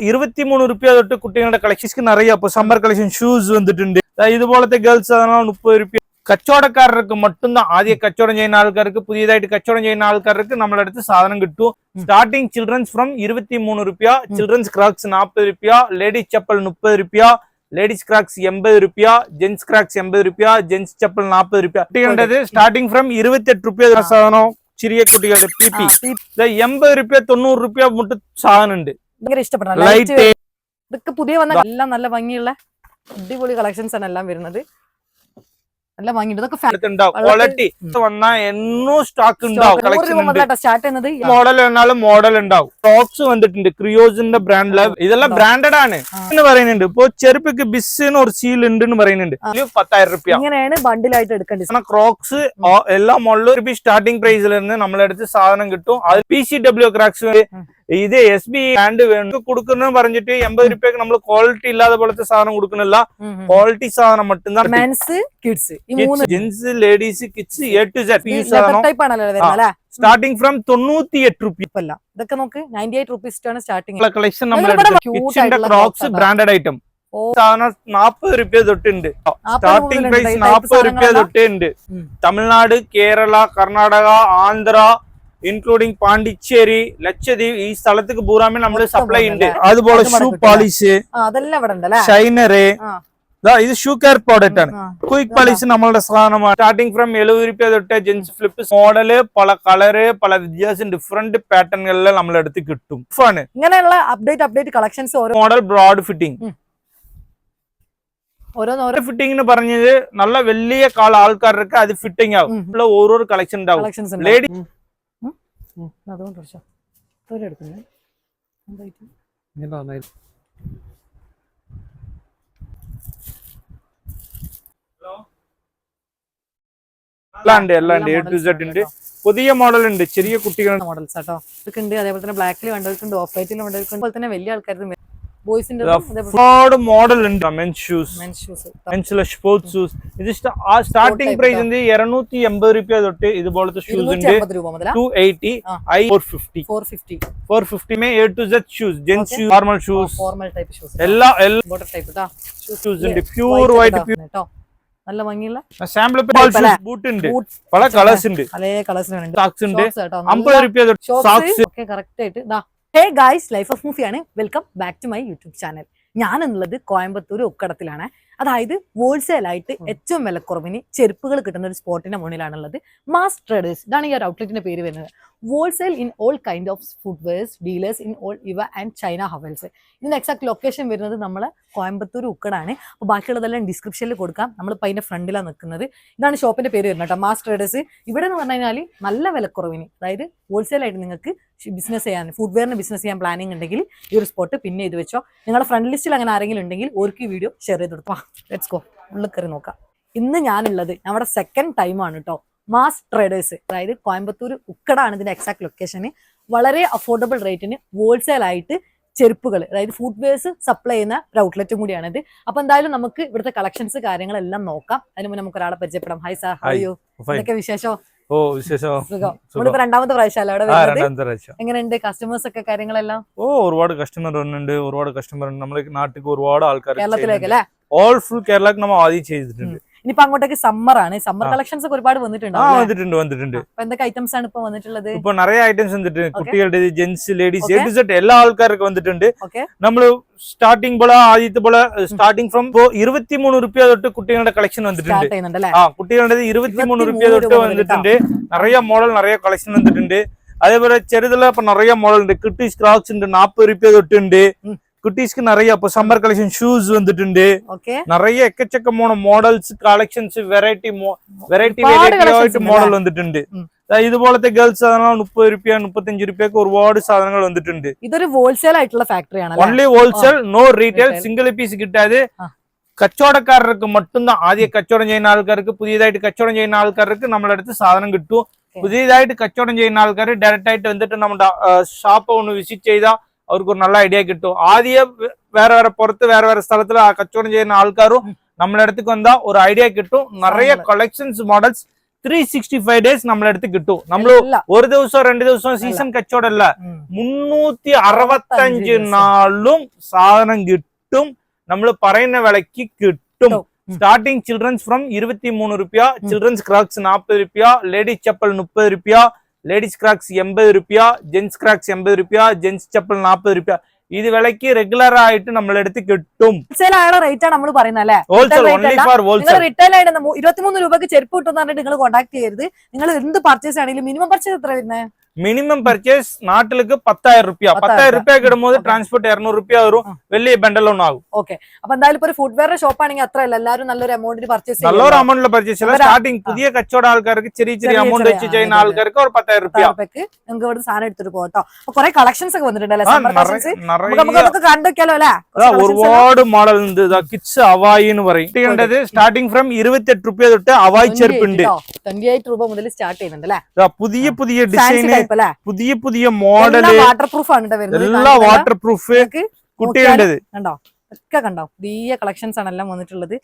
23 രൂപ തൊട്ട് കുട്ടികളുടെ കളക്ഷൻസ് നിറയെ അപ്പോൾ സമ്മർ കളക്ഷൻ ഷൂസ് വന്നിട്ടുണ്ട്. ഇതുപോലത്തെ ഗേൾസ് 30 രൂപ. കച്ചവടക്കാർക്ക് മറ്റുന്ന ആദ്യ കച്ചവടം ചെയ്യുന്ന ആൾക്കാർക്ക് പുതിയതായിട്ട് കച്ചവടം ചെയ്യുന്ന ആൾക്കാർക്ക് നമ്മുടെ അടുത്ത് സാധനം കിട്ടും. സ്റ്റാർട്ടിംഗ് ചിൽഡ്രൻസ് ഫ്രം 23 രൂപ, ചിൽഡ്രൻസ് ക്രാക്സ് 40 രൂപ, ലേഡീസ് ചപ്പൽ 30 രൂപ, ലേഡീസ് ക്രാക്സ് 80 രൂപ, ജെന്റ്സ് ക്രാക്സ് 80 രൂപ, ജെന്റ്സ് ചപ്പൽ 40 രൂപ. കുട്ടികളുടെ സ്റ്റാർട്ടിംഗ് ഫ്രം 28 രൂപ സാധനം. ചെറിയ കുട്ടികളുടെ PP 80 രൂപ 90 രൂപ മുട്ട് സാധനം ഉണ്ട്. ഇതൊക്കെ പുതിയ വന്ന എല്ലാം നല്ല ഭംഗിയുള്ള അടിപൊളി കളക്ഷൻസ് ആണ് എല്ലാം വരുന്നത്. നല്ല ഭംഗിയുണ്ട്. ക്വാളിറ്റി വന്നാൽ എന്നും സ്റ്റോക്ക് ഉണ്ടാവും. മോഡൽ വന്നാലും മോഡൽ ഉണ്ടാവും. ടോക്സ് വന്നിട്ടുണ്ട് ക്രിയോസിന്റെ ബ്രാൻഡില്. ഇതെല്ലാം ബ്രാൻഡഡ് ആണ് എന്ന് പറയുന്നുണ്ട്. ഇപ്പൊ ചെരുപ്പിക്ക് ബിസ്സിന് ഒരു സീൽ ഉണ്ട് എന്ന് പറയുന്നുണ്ട്. 10,000 രൂപ ഇങ്ങനെയാണ് ബണ്ടിലായിട്ട് എടുക്കേണ്ടത്. ക്രോക്സ് എല്ലാ മോഡലും സ്റ്റാർട്ടിംഗ് പ്രൈസിൽ നിന്ന് നമ്മളെടുത്ത് സാധനം കിട്ടും. അത് PCW ക്രാക്സ് ഇത് SB ബ്രാൻഡ് വേണം കൊടുക്കുന്ന പറഞ്ഞിട്ട് 80 രൂപയ്ക്ക് നമ്മൾ ക്വാളിറ്റി ഇല്ലാതെ പോലത്തെ സാധനം കൊടുക്കുന്നില്ല. ക്വാളിറ്റി സാധനം മറ്റും gents ladies kids A to Z starting from 98 രൂപ. ഇതൊക്കെ നോക്ക് 98 റുപ്പീസ് സ്റ്റാർട്ടിംഗ് കളക്ഷൻ നമ്മൾ ക്രോക്സ് ബ്രാൻഡഡ് ഐറ്റം സാധനം 40 രൂപ തൊട്ടുണ്ട്. സ്റ്റാർട്ടിംഗ് പ്രൈസ് 40 രൂപ തൊട്ടുണ്ട്. തമിഴ്നാട്, കേരള, കർണാടക, ആന്ധ്ര ഇൻക്ലൂഡിംഗ് പാണ്ടിച്ചേരി, ലക്ഷദ്വീപ് ഈ സ്ഥലത്തേക്ക് പൂരാമേ നമ്മള് സപ്ലൈ ഉണ്ട്. അതുപോലെ ഷൂ പോളിഷ്, ഷൈനറ്, ഇത് ഷൂ കെയർ പ്രോഡക്റ്റ് ആണ്. ക്വിക്ക് പോളിഷ് നമ്മളുടെ സാധനമാണ്. സ്റ്റാർട്ടിംഗ് ഫ്രം 70 രൂപ തൊട്ട് ജെന്റ്സ് ഫ്ലിപ്പ് മോഡല് പല കളറ് പല വ്യത്യാസം ഡിഫറെന്റ് പാറ്റേണുകളിൽ നമ്മളെ അടുത്ത് കിട്ടും. ഇങ്ങനെയുള്ള update collections model broad fitting fitting പറഞ്ഞത് നല്ല വലിയ കാല ആൾക്കാർക്ക് അത് ഫിറ്റിംഗ് ആവും. ഓരോ കളക്ഷൻ ഉണ്ടാവും. ലേഡി എല്ലാം A to Z ഉണ്ട്. പുതിയ മോഡൽ ഉണ്ട്. ചെറിയ കുട്ടികളുടെ മോഡൽസ് ആട്ടോ ഇതൊക്കെ. അതേപോലെ തന്നെ ബ്ലാക്കിൽ കണ്ടവർക്കുണ്ട്, ഓഫ് വൈറ്റിൽ കണ്ടവർക്കുണ്ട്. അതുപോലെ തന്നെ വലിയ ആൾക്കാർക്ക് ഒരുപാട് മോഡൽ ഉണ്ട്. Men's shoes, sports shoes. ഇത് സ്റ്റാർട്ടിംഗ് പ്രൈസ് 280 രൂപ തൊട്ട് ഇതുപോലത്തെ ഷൂസ് ഉണ്ട്. 280, 450 A to Z shoes, gents shoes, formal shoes, എല്ലാ ഷൂസ് ഉണ്ട്. പ്യൂർ വൈറ്റ് നല്ല ഭംഗിയുള്ള സാമ്പിൾ ബൂട്ട് ഉണ്ട്. പല കളേഴ്സ് ഉണ്ട്. സോക്സ് ഉണ്ട് 50 രൂപ തൊട്ട് സോക്സ്. കറക്റ്റ് ആയിട്ട് ഹേ ഗായ്സ്, ലൈഫ് ഓഫ് മൂഫി ആണ്. Welcome back to my YouTube channel. ഞാൻ എന്നുള്ളത് കോയമ്പത്തൂർ ഉക്കടത്തിലാണ്. അതായത് ഹോൾസെയിൽ ആയിട്ട് ഏറ്റവും വിലക്കുറവിന് ചെരുപ്പുകൾ കിട്ടുന്ന ഒരു സ്പോട്ടിന്റെ മുന്നിലാണുള്ളത്. മാസ് ട്രേഡേഴ്സ്, ഇതാണ് ഈ ഒരു ഔട്ട്ലെറ്റിന്റെ പേര് വരുന്നത്. Wholesale in all kind of footwears, dealers in all ഇവ ആൻഡ് ചൈന ഹവൽസ്. ഇതിന്റെ എക്സാക്ട് ലൊക്കേഷൻ വരുന്നത് നമ്മളെ കോയമ്പത്തൂർ ഉക്കടാണ്. അപ്പോൾ ബാക്കിയുള്ളതെല്ലാം ഡിസ്ക്രിപ്ഷനിൽ കൊടുക്കാം. നമ്മളിപ്പോൾ അതിന്റെ ഫ്രണ്ടിലാണ് നിൽക്കുന്നത്. ഇതാണ് ഷോപ്പിന്റെ പേര് വരുന്നത് കേട്ടോ, മാസ് ട്രേഡേഴ്സ്. ഇവിടെ എന്ന് പറഞ്ഞു കഴിഞ്ഞാൽ നല്ല വിലക്കുറവിന്, അതായത് ഹോൾസെയിൽ ആയിട്ട് നിങ്ങൾക്ക് ബിസിനസ് ചെയ്യാൻ, ഫുഡ്വെയറിന് ബിസിനസ് ചെയ്യാൻ പ്ലാനിങ് ഉണ്ടെങ്കിൽ ഈ ഒരു സ്പോട്ട് പിന്നെ ഇത് വെച്ചോ. നിങ്ങളുടെ ഫ്രണ്ട് ലിസ്റ്റിൽ അങ്ങനെ ആരെങ്കിലും ഉണ്ടെങ്കിൽ ഓർക്ക് ഈ വീഡിയോ ഷെയർ ചെയ്ത് കൊടുക്കാം. ലെറ്റ്സ് ഗോ, ഉള്ളിൽ കയറി നോക്കാം. ഇന്ന് ഞാനുള്ളത് നമ്മുടെ സെക്കൻഡ് ടൈമാണ് കേട്ടോ. മാസ് ട്രേഡേഴ്സ്, അതായത് കോയമ്പത്തൂർ ഉക്കടാണ് ഇതിന്റെ എക്സാക്ട് ലൊക്കേഷന്. വളരെ അഫോർഡബിൾ റേറ്റിന് ഹോൾസെയിൽ ആയിട്ട് ചെരുപ്പുകൾ, അതായത് ഫുഡ്വെയർസ് സപ്ലൈ ചെയ്യുന്ന ഒരു ഔട്ട്ലെറ്റും കൂടിയാണിത്. അപ്പൊ എന്തായാലും നമുക്ക് ഇവിടുത്തെ കളക്ഷൻസ് കാര്യങ്ങളെല്ലാം നോക്കാം. അതിന് മുന്നേ നമുക്ക് ഒരാളെ പരിചയപ്പെടാം. Hi sir, how are you? എന്തൊക്കെ വിശേഷം? നമ്മളിപ്പോ രണ്ടാമത്തെ പ്രാവശ്യം അവിടെ വരുന്നത്. എങ്ങനെയുണ്ട് കസ്റ്റമേഴ്സ് ഒക്കെ കാര്യങ്ങളെല്ലാം? ഒരുപാട് കസ്റ്റമർ വന്നിട്ടുണ്ട്. ഒരുപാട് കസ്റ്റമർ ഉണ്ട്. നമ്മുടെ നാട്ടിലേക്ക് ഒരുപാട് ആൾക്കാർ കേരളത്തിലേക്ക് അല്ലേ? ഓൾ ഫുൾ കേരളക്ക് നമ്മൾ ആദ്യം ചെയ്തിട്ടുണ്ട്. ഇനിയിപ്പോ അങ്ങോട്ടേക്ക് സമ്മർ ആണ്. സമ്മർ കളക്ഷൻസ് ഒക്കെ ഒരുപാട് വന്നിട്ടുണ്ട്. എന്തൊക്കെ ഐറ്റംസ് ആണ് ഇപ്പൊ വന്നിട്ടുള്ളത്? ഇപ്പൊ നിറയെ ഐറ്റംസ് വന്നിട്ടുണ്ട്. കുട്ടികളുടെ, gents, ladies, A to Z എല്ലാ ആൾക്കാർക്കും വന്നിട്ടുണ്ട്. നമ്മള് സ്റ്റാർട്ടിംഗ് പോലെ ആദ്യത്തെ പോലെ സ്റ്റാർട്ടിംഗ് ഫ്രം 23 രൂപ തൊട്ട് കുട്ടികളുടെ കളക്ഷൻ വന്നിട്ടുണ്ട്. കുട്ടികളുടെ 23 രൂപ തൊട്ട് വന്നിട്ടുണ്ട്. നിറയെ മോഡൽ, നിറയെ കളക്ഷൻ വന്നിട്ടുണ്ട്. അതേപോലെ ചെറുതുള്ള ഇപ്പൊ നിറയെ മോഡൽ ഉണ്ട്. കിഡ്സ് ക്രാക്സ് ഉണ്ട് 40 രൂപ തൊട്ടുണ്ട്. കുട്ടീസ്ക്ക് നിറയെ അപ്പൊ സമ്മർ കളക്ഷൻ ഷൂസ് വന്നിട്ടുണ്ട്. നിറയെ എക്കച്ചക്ക മോഡൽസ് കളക്ഷൻസ് വെറൈറ്റി ആയിട്ട് മോഡൽ വന്നിട്ടുണ്ട്. ഇതുപോലത്തെ ഗേൾസ് 30 രൂപ 35 രൂപയൊക്കെ ഒരുപാട് സാധനങ്ങൾ വന്നിട്ടുണ്ട്. ഇതൊരു ഹോൾസെയിൽ ആയിട്ടുള്ള ഫാക്ടറിയാണ്. Only wholesale, no retail. Single piece കിട്ടാതെ കച്ചവടക്കാർക്ക് മറ്റുന്ന ആദ്യം കച്ചവടം ചെയ്യുന്ന ആൾക്കാർക്ക് പുതിയതായിട്ട് കച്ചവടം ചെയ്യുന്ന ആൾക്കാർക്ക് നമ്മുടെ അടുത്ത് സാധനം കിട്ടും. പുതിയതായിട്ട് കച്ചവടം ചെയ്യുന്ന ആൾക്കാർ ഡയറക്റ്റ് ആയിട്ട് വന്നിട്ട് നമ്മുടെ ഷോപ്പ് ഒന്ന് വിസിറ്റ് ചെയ്താൽ അവർക്ക് ഒരു നല്ല ഐഡിയ കിട്ടും. ആദ്യം വേറെ പുറത്ത് വേറെ സ്ഥലത്തിൽ കച്ചവടം ചെയ്യുന്ന ആൾക്കാരും നമ്മുടെ അടുത്തേക്ക് വന്നാൽ ഒരു ഐഡിയ കിട്ടും. നിറയെ കളക്ഷൻസ് മോഡൽസ് 365 days നമ്മളെ അടുത്ത് കിട്ടും. നമ്മള് ഒരു ദിവസം 2 ദിവസം സീസൺ കച്ചവടമല്ല, 365 നാളും സാധനം കിട്ടും. നമ്മൾ പറയുന്ന വിലക്ക് കിട്ടും. സ്റ്റാർട്ടിംഗ് ചിൽഡ്രൻസ് ഫ്രം 23 രൂപ, ചിൽഡ്രൻസ് ക്രാക്സ് 40 രൂപ, ലേഡീസ് ചപ്പൽ 30 രൂപ, ലേഡീസ് ക്രാക്സ് 80 രൂപ, ജെന്റ്സ് ക്രാക്സ് 80 രൂപ, ജെന്റ്സ് ചപ്പൽ 40 രൂപ. ഇത് വിലക്ക് റെഗുലർ ആയിട്ട് നമ്മളെ അടുത്ത് കിട്ടും. റേറ്റ് ആണ് നമ്മൾ പറയുന്നത്. റിട്ടേൽ ആയിട്ട് 23 രൂപക്ക് ചെരുപ്പ് കിട്ടും പറഞ്ഞിട്ട് നിങ്ങൾ കോൺടാക്ട് ചെയ്യരുത്. നിങ്ങൾ എന്ത് പർച്ചേസ് ആണെങ്കിലും മിനിമം പർച്ചേസ് എത്ര വരുന്നത്? മിനിമം പർച്ചേസ് നാട്ടിലേക്ക് 10,000 രൂപ. 10,000 രൂപ കിടുമ്പോൾ ട്രാൻസ്പോർട്ട് 200 രൂപ വരും. വലിയ ബണ്ടൽ ഒന്നും ആകും. ഓക്കെ, അപ്പൊ എന്തായാലും ഒരു ഫുട്വെയർ ഷോപ്പ് ആണെങ്കിൽ അത്രയല്ല, എല്ലാവരും നല്ലൊരു എമൗണ്ടിന് പർച്ചേസ് ചെയ്യും. നല്ലൊരു അമൗണ്ടിൽ പർച്ചേസ് ചെയ്യാം. സ്റ്റാർട്ടിംഗ് പുതിയ കച്ചവട ആൾക്കാർക്ക് ചെറിയ എമൗണ്ട് വെച്ച് ചെയ്യുന്ന ആൾക്കാർക്ക് ഒരു 10,000 രൂപ നിങ്ങൾക്ക് ഇവിടെ സാധനം എടുത്തിട്ട് പോകട്ടോ. കുറെ കളക്ഷൻസ് ഒക്കെ വന്നിട്ടുണ്ടല്ലേ? കണ്ടുവെക്കാലോ അല്ലെ? ഒരുപാട് മോഡൽ ഉണ്ട്. കിഡ്സ് അവായി എന്ന് പറയും. സ്റ്റാർട്ടിംഗ് ഫ്രം 28 രൂപ തൊട്ട് അവായി ചെരുപ്പുണ്ട്. 28 രൂപ മുതൽ സ്റ്റാർട്ട് ചെയ്യുന്നുണ്ട് അല്ലെ? പുതിയ ഡിസൈൻ, പുതിയ മോഡൽ, വാട്ടർ പ്രൂഫ് ആണ് എല്ലാം വാട്ടർ പ്രൂഫ് കുട്ടികളുടെ കണ്ടോ? ഒക്കെ കണ്ടോ? പുതിയ കളക്ഷൻസ് ആണ് എല്ലാം വന്നിട്ടുള്ളത്.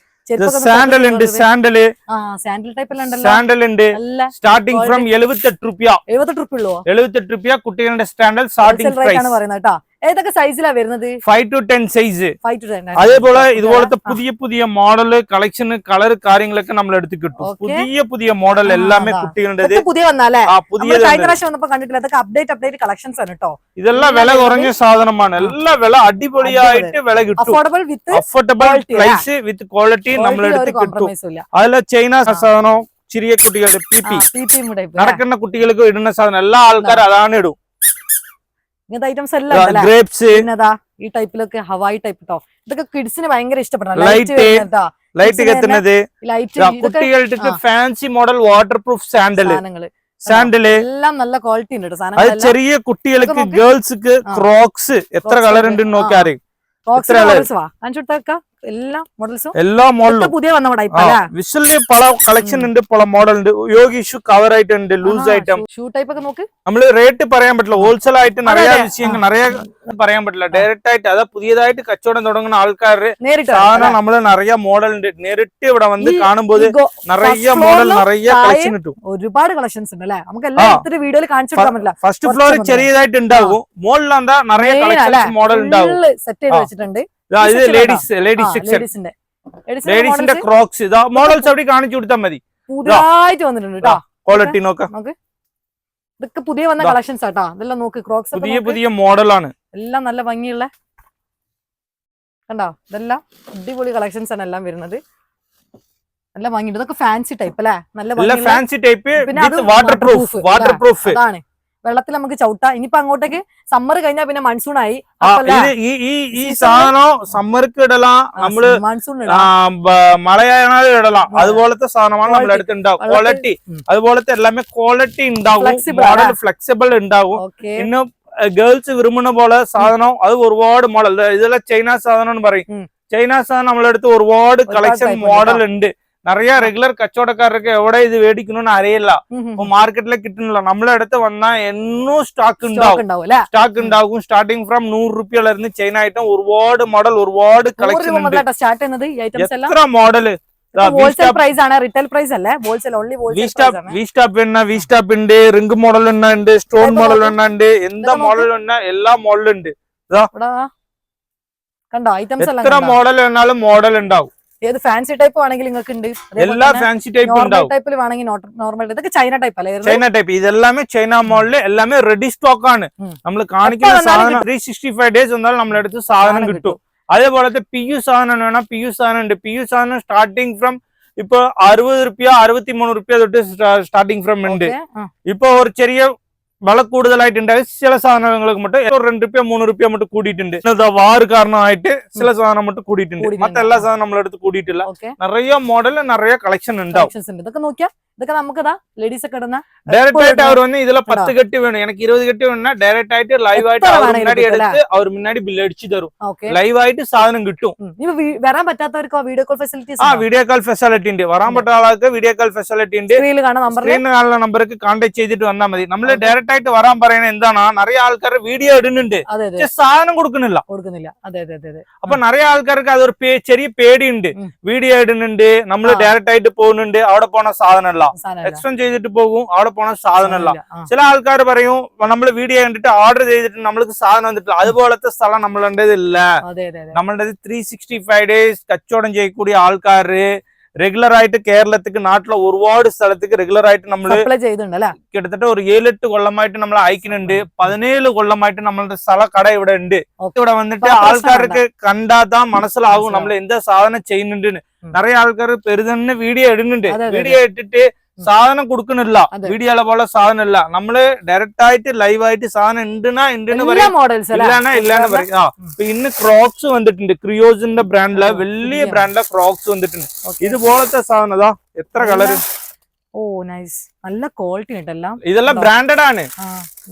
സാൻഡൽ ഉണ്ട്, സാൻഡൽ ടൈപ്പ് സാൻഡൽ ഉണ്ട്. സ്റ്റാർട്ടിംഗ് ഫ്രം 78 രൂപ. 78 രൂപ ഉള്ളൂ. 78 രൂപ കുട്ടികളുടെ സ്റ്റാൻഡൽ സ്റ്റാർട്ടിംഗ് പ്രൈസ് ആണ് പറയുന്നത് കേട്ടോ. ഏതൊക്കെ സൈസിലാ വരുന്നത്? 5 to 10 സൈസ്. 5 to 10. അതേപോലെ ഇതുപോലത്തെ പുതിയ മോഡല്, കളക്ഷൻ, കളർ കാര്യങ്ങളൊക്കെ നമ്മൾ എടുത്ത് കിട്ടും. പുതിയ മോഡൽ എല്ലാമേ കുട്ടികളുടെ പുതിയ വന്നാലേ കഴിഞ്ഞ പ്രാവശ്യം വന്നപ്പോ കണ്ടിട്ടില്ല. അതൊക്കെ അപ്ഡേറ്റ് കളക്ഷൻസ് ആണ് കേട്ടോ. ഇതെല്ലാം വില കുറഞ്ഞ സാധനമാണ്. എല്ലാ വില അടിപൊളിയായിട്ട് വില കിട്ടും. അഫോർഡബിൾ പ്രൈസ് വിത്ത് ക്വാളിറ്റി നമ്മൾ എടുത്ത് കിട്ടും. അതിലെ ചൈന സാധനം, ചെറിയ കുട്ടികളുടെ പിപി നടക്കുന്ന കുട്ടികൾക്ക് ഇടുന്ന സാധനം എല്ലാ ആൾക്കാരും അതാണ് ഇടും. ഇങ്ങനത്തെ ഐറ്റംസ് എല്ലാം ഗ്രേപ്സ്, ഈ ടൈപ്പിലൊക്കെ ഹവായി ടൈപ്പ് കേട്ടോ. ഇതൊക്കെ കിഡ്സിന് ഭയങ്കര ഇഷ്ടപ്പെടാം. ലൈറ്റ് കത്തുന്നത്, കുട്ടികൾക്ക് fancy model water proof sandal എല്ലാം നല്ല ക്വാളിറ്റി ഉണ്ട്. അത് ചെറിയ കുട്ടികൾക്ക് ഗേൾസ്ക്ക് ക്രോക്സ് എത്ര കളർ ഉണ്ട് നോക്കാറ്. എല്ലാ മോഡലും പുതിയ വന്ന വിഷ്വലി പല കളക്ഷൻ ഉണ്ട്, പല മോഡൽ ഉണ്ട്. യോഗി ഷൂ കവർ ആയിട്ടുണ്ട്, ലൂസ് ഐറ്റം. ഷൂ ടൈപ്പ് ഒക്കെ നോക്ക്. നമ്മള് റേറ്റ് പറയാൻ പറ്റില്ല. ഹോൾസെയിൽ ആയിട്ട് നിറയെ വിഷയങ്ങൾ പറയാൻ പറ്റില്ല. ഡയറക്റ്റ് ആയിട്ട് അതാ പുതിയതായിട്ട് കച്ചവടം തുടങ്ങുന്ന ആൾക്കാര് സാധനം നമ്മള് നിറയെ മോഡൽ ഉണ്ട്. നേരിട്ട് ഇവിടെ വന്ന് കാണുമ്പോൾ നിറയെ മോഡൽ, നിറയെ കളക്ഷൻ കിട്ടും. ഒരുപാട് കളക്ഷൻസ് ഉണ്ട് അല്ലെ? നമുക്ക് എല്ലാം വീഡിയോയിൽ കാണിച്ചു കൊടുക്കാൻ പറ്റില്ല. ഫസ്റ്റ് ഫ്ലോർ ചെറിയതായിട്ട് ഉണ്ടാവും, മോളിലെന്താ നിറയെ കളക്ഷൻസ് മോഡൽ ഉണ്ടാവും. സെറ്റ് ചെയ്ത് വെച്ചിട്ടുണ്ട്. ലേഡീസിന്റെ ക്രോക്സ് ഇതാ മോഡൽസ് അവിടെ കാണിച്ചു കൊടുത്താൽ മതി. പുതിയതായിട്ട് വന്നിട്ടുണ്ട് ക്വാളിറ്റി നോക്കാം. ഇതൊക്കെ പുതിയ വന്ന കളക്ഷൻസ് ആട്ടാ. ഇതെല്ലാം നോക്ക്, ക്രോക്സ് പുതിയ മോഡലാണ്. എല്ലാം നല്ല ഭംഗിയുള്ള കണ്ടോ? ഇതെല്ലാം അടിപൊളി കളക്ഷൻസ് ആണ് എല്ലാം വരുന്നത്. നല്ല ഭംഗിയുണ്ട്. ഇതൊക്കെ ഫാൻസി ടൈപ്പ് അല്ലെ? നല്ല ഫാൻസി ടൈപ്പ്, വാട്ടർ പ്രൂഫ് അതാണ്. വെള്ളത്തിൽ നമുക്ക് ചവിട്ടാ. ഇനിയിപ്പോ അങ്ങോട്ടേക്ക് സമ്മർ കഴിഞ്ഞാൽ പിന്നെ മൺസൂൺ ആയി. ഈ സാധനം സമ്മർക്ക് ഇടലാം, നമ്മള് മഴയായാലും ഇടലാം. അതുപോലത്തെ സാധനമാണ് നമ്മുടെ അടുത്ത് ഉണ്ടാവും. ക്വാളിറ്റി അതുപോലത്തെ എല്ലാമേ ക്വാളിറ്റി ഉണ്ടാവും. മോഡൽ ഫ്ലെക്സിബിൾ ഉണ്ടാവും. പിന്നെ ഗേൾസ് വിരുമ്പുന്ന പോലെ സാധനം അത് ഒരുപാട് മോഡൽ. ഇതെല്ലാം ചൈന സാധനം എന്ന് പറയും. ചൈന സാധനം നമ്മുടെ അടുത്ത് ഒരുപാട് കളക്ഷൻ മോഡൽ ഉണ്ട്. നിറയെ റെഗുലർ കച്ചവടക്കാരൊക്കെ എവിടെ ഇത് മേടിക്കണമെന്ന് അറിയില്ല. ഇപ്പൊ മാർക്കറ്റിലെ കിട്ടുന്നില്ല. നമ്മളെ അടുത്ത് വന്നാൽ എന്നും സ്റ്റോക്ക് ഉണ്ടാവും. സ്റ്റാർട്ടിംഗ് ഫ്രം 100 രൂപയിലായിരുന്നു ചൈന ഐറ്റം. ഒരുപാട് മോഡൽ, ഒരുപാട് കളക്ഷൻ ഉണ്ട്. എത്ര മോഡല് വീസ്റ്റാപ്പ് ഉണ്ട്, റിംഗ് മോഡൽ ഉണ്ട്, സ്റ്റോൺ മോഡൽ ഉണ്ട്, എന്താ മോഡൽ എല്ലാ മോഡലും ഉണ്ട്. എത്ര മോഡൽ വേണാലും മോഡൽ ഉണ്ടാവും. ഏത് ഫാൻസി ടൈപ്പ് ആണെങ്കിൽ നിങ്ങൾക്ക് ഉണ്ട്. എല്ലാ ഫാൻസി ടൈപ്പ് ഉണ്ടാവും. ടൈപ്പിൽ വേണമെങ്കിൽ നോർമൽ. ഇതൊക്കെ ചൈന ടൈപ്പ് അല്ലേ? China type. ഇതെല്ലാമേ ചൈന മോഡല്, എല്ലാമേ റെഡി സ്റ്റോക്ക് ആണ്. നമ്മൾ കാണിക്കുന്ന സാധനം 365 ഡേയ്സ് വന്നാലും നമ്മുടെ അടുത്ത് സാധനം കിട്ടും. അതേപോലത്തെ PU സാധനം വേണം. PU സാധനം ഉണ്ട്. PU സാധനം സ്റ്റാർട്ടിംഗ് ഫ്രം ഇപ്പൊ 60 രൂപ 63 രൂപ തൊട്ട് സ്റ്റാർട്ടിംഗ് ഫ്രം ഉണ്ട്. ഇപ്പൊ ഒരു ചെറിയ വില കൂടുതലായിട്ടുണ്ടായി ചില സാധനങ്ങൾക്ക് മറ്റും 2 രൂപ 3 രൂപ മറ്റും കൂടിയിട്ടുണ്ട്. വാറ് കാരണമായിട്ട് ചില സാധനം മറ്റും കൂടിയിട്ടുണ്ട്. മറ്റെല്ലാ സാധനം നമ്മളെടുത്ത് കൂടിയിട്ടില്ല. നിറയെ മോഡൽ, നിറയെ കളക്ഷൻ ഉണ്ടാവും. ഇതൊക്കെ നോക്കിയാ ഇതൊക്കെ നമുക്ക് ലേഡീസ് ഒക്കെ ഇടുന്ന ഡയറക്റ്റ് ആയിട്ട് അവർ വന്ന് ഇതിലെ 10 കെട്ടി വേണം, എനിക്ക് 20 കെട്ടി വേണം. ഡയറക്റ്റ് ആയിട്ട് ലൈവ് ആയിട്ട് മുன்னாடி എടുത്ത് അവർ മുன்னாடி ബില്ല് അടിച്ചു തരും. ലൈവ് ആയിട്ട് സാധനം കിട്ടും. വരാൻ പറ്റാത്തവർക്ക് video call facilities video call facility ഉണ്ട്. വരാൻ പറ്റാത്ത ആൾക്ക് വീഡിയോ കോൾ ഫെസിലിറ്റി ഉണ്ട്. സ്ക്രീനിൽ കാണുന്ന നമ്പർക്ക് കോൺടാക്ട് ചെയ്തിട്ട് വന്നാൽ മതി. നമ്മള് ഡയറക്റ്റ് ആയിട്ട് വരാൻ പറയുന്നത് എന്താണ്, നിറയെ ആൾക്കാർ വീഡിയോ ഇടുന്നുണ്ട്, സാധനം കൊടുക്കുന്നില്ല. അപ്പൊ നിറയെ ആൾക്കാർക്ക് അതൊരു ചെറിയ പേടിയുണ്ട്. വീഡിയോ ഇടുന്നുണ്ട്, നമ്മള് ഡയറക്റ്റ് ആയിട്ട് പോകുന്നുണ്ട്, അവിടെ പോണ സാധനമല്ല. സാധനമല്ല. എക്സ്റ്റെൻഡ് ചെയ്തിട്ട് പോകും, അവിടെ പോണ സാധനമല്ല. ചില ആൾക്കാർ പറയും നമ്മൾ വീഡിയോ കണ്ടിട്ട് ഓർഡർ ചെയ്തിട്ട് നമ്മൾക്ക് സാധനം വന്നിട്ടില്ല. അതുപോലത്തെ സ്ഥലം നമ്മളുടേതില്ല. നമ്മളുടെ 365 days കച്ചവടം ചെയ്യக்கூடிய ആൾക്കാര് റെഗുലർ ആയിട്ട് കേരളത്തിക്ക് നാട്ടിലെ ഒരുപാട് സ്ഥലത്തേക്ക് റെഗുലർ ആയിട്ട് നമ്മള് കിട്ടത്തட்ட ഒരു 7-8 കൊല്ലമായിട്ട് നമ്മൾ അയക്കുന്നുണ്ട്. 17 കൊല്ലമായിട്ട് നമ്മളുടെ സ്ഥല കട ഇവിടെ ഉണ്ട്. ഇവിടെ വന്നിട്ട് ആൾക്കാർക്ക് കണ്ടാതാ മനസ്സിലാവും നമ്മൾ എന്താ സാധനം ചെയ്യുന്നുണ്ട്. നിറയെ ആൾക്കാർ പെരുതന്നെ വീഡിയോ ഇടുന്നുണ്ട്. വീഡിയോ ഇട്ടിട്ട് സാധനം കൊടുക്കണില്ല, വീഡിയോയിലെ പോലെ സാധനം ഇല്ല. നമ്മള് ഡയറക്റ്റ് ആയിട്ട് ലൈവ് ആയിട്ട് സാധനം ഉണ്ടെന്ന് പറയും, ഇല്ലാന്ന് പറയും. ഇന്ന് ക്രോക്സ് വന്നിട്ടുണ്ട്, ക്രിയോസിന്റെ ബ്രാൻഡിലെ വലിയ ബ്രാൻഡിലെ ക്രോക്സ് വന്നിട്ടുണ്ട്. ഇതുപോലത്തെ സാധനം അതാ എത്ര കളറ്. ഓ നൈസ്, നല്ല ക്വാളിറ്റി കിട്ടെല്ലാം. ഇതെല്ലാം ബ്രാൻഡഡ് ആണ്,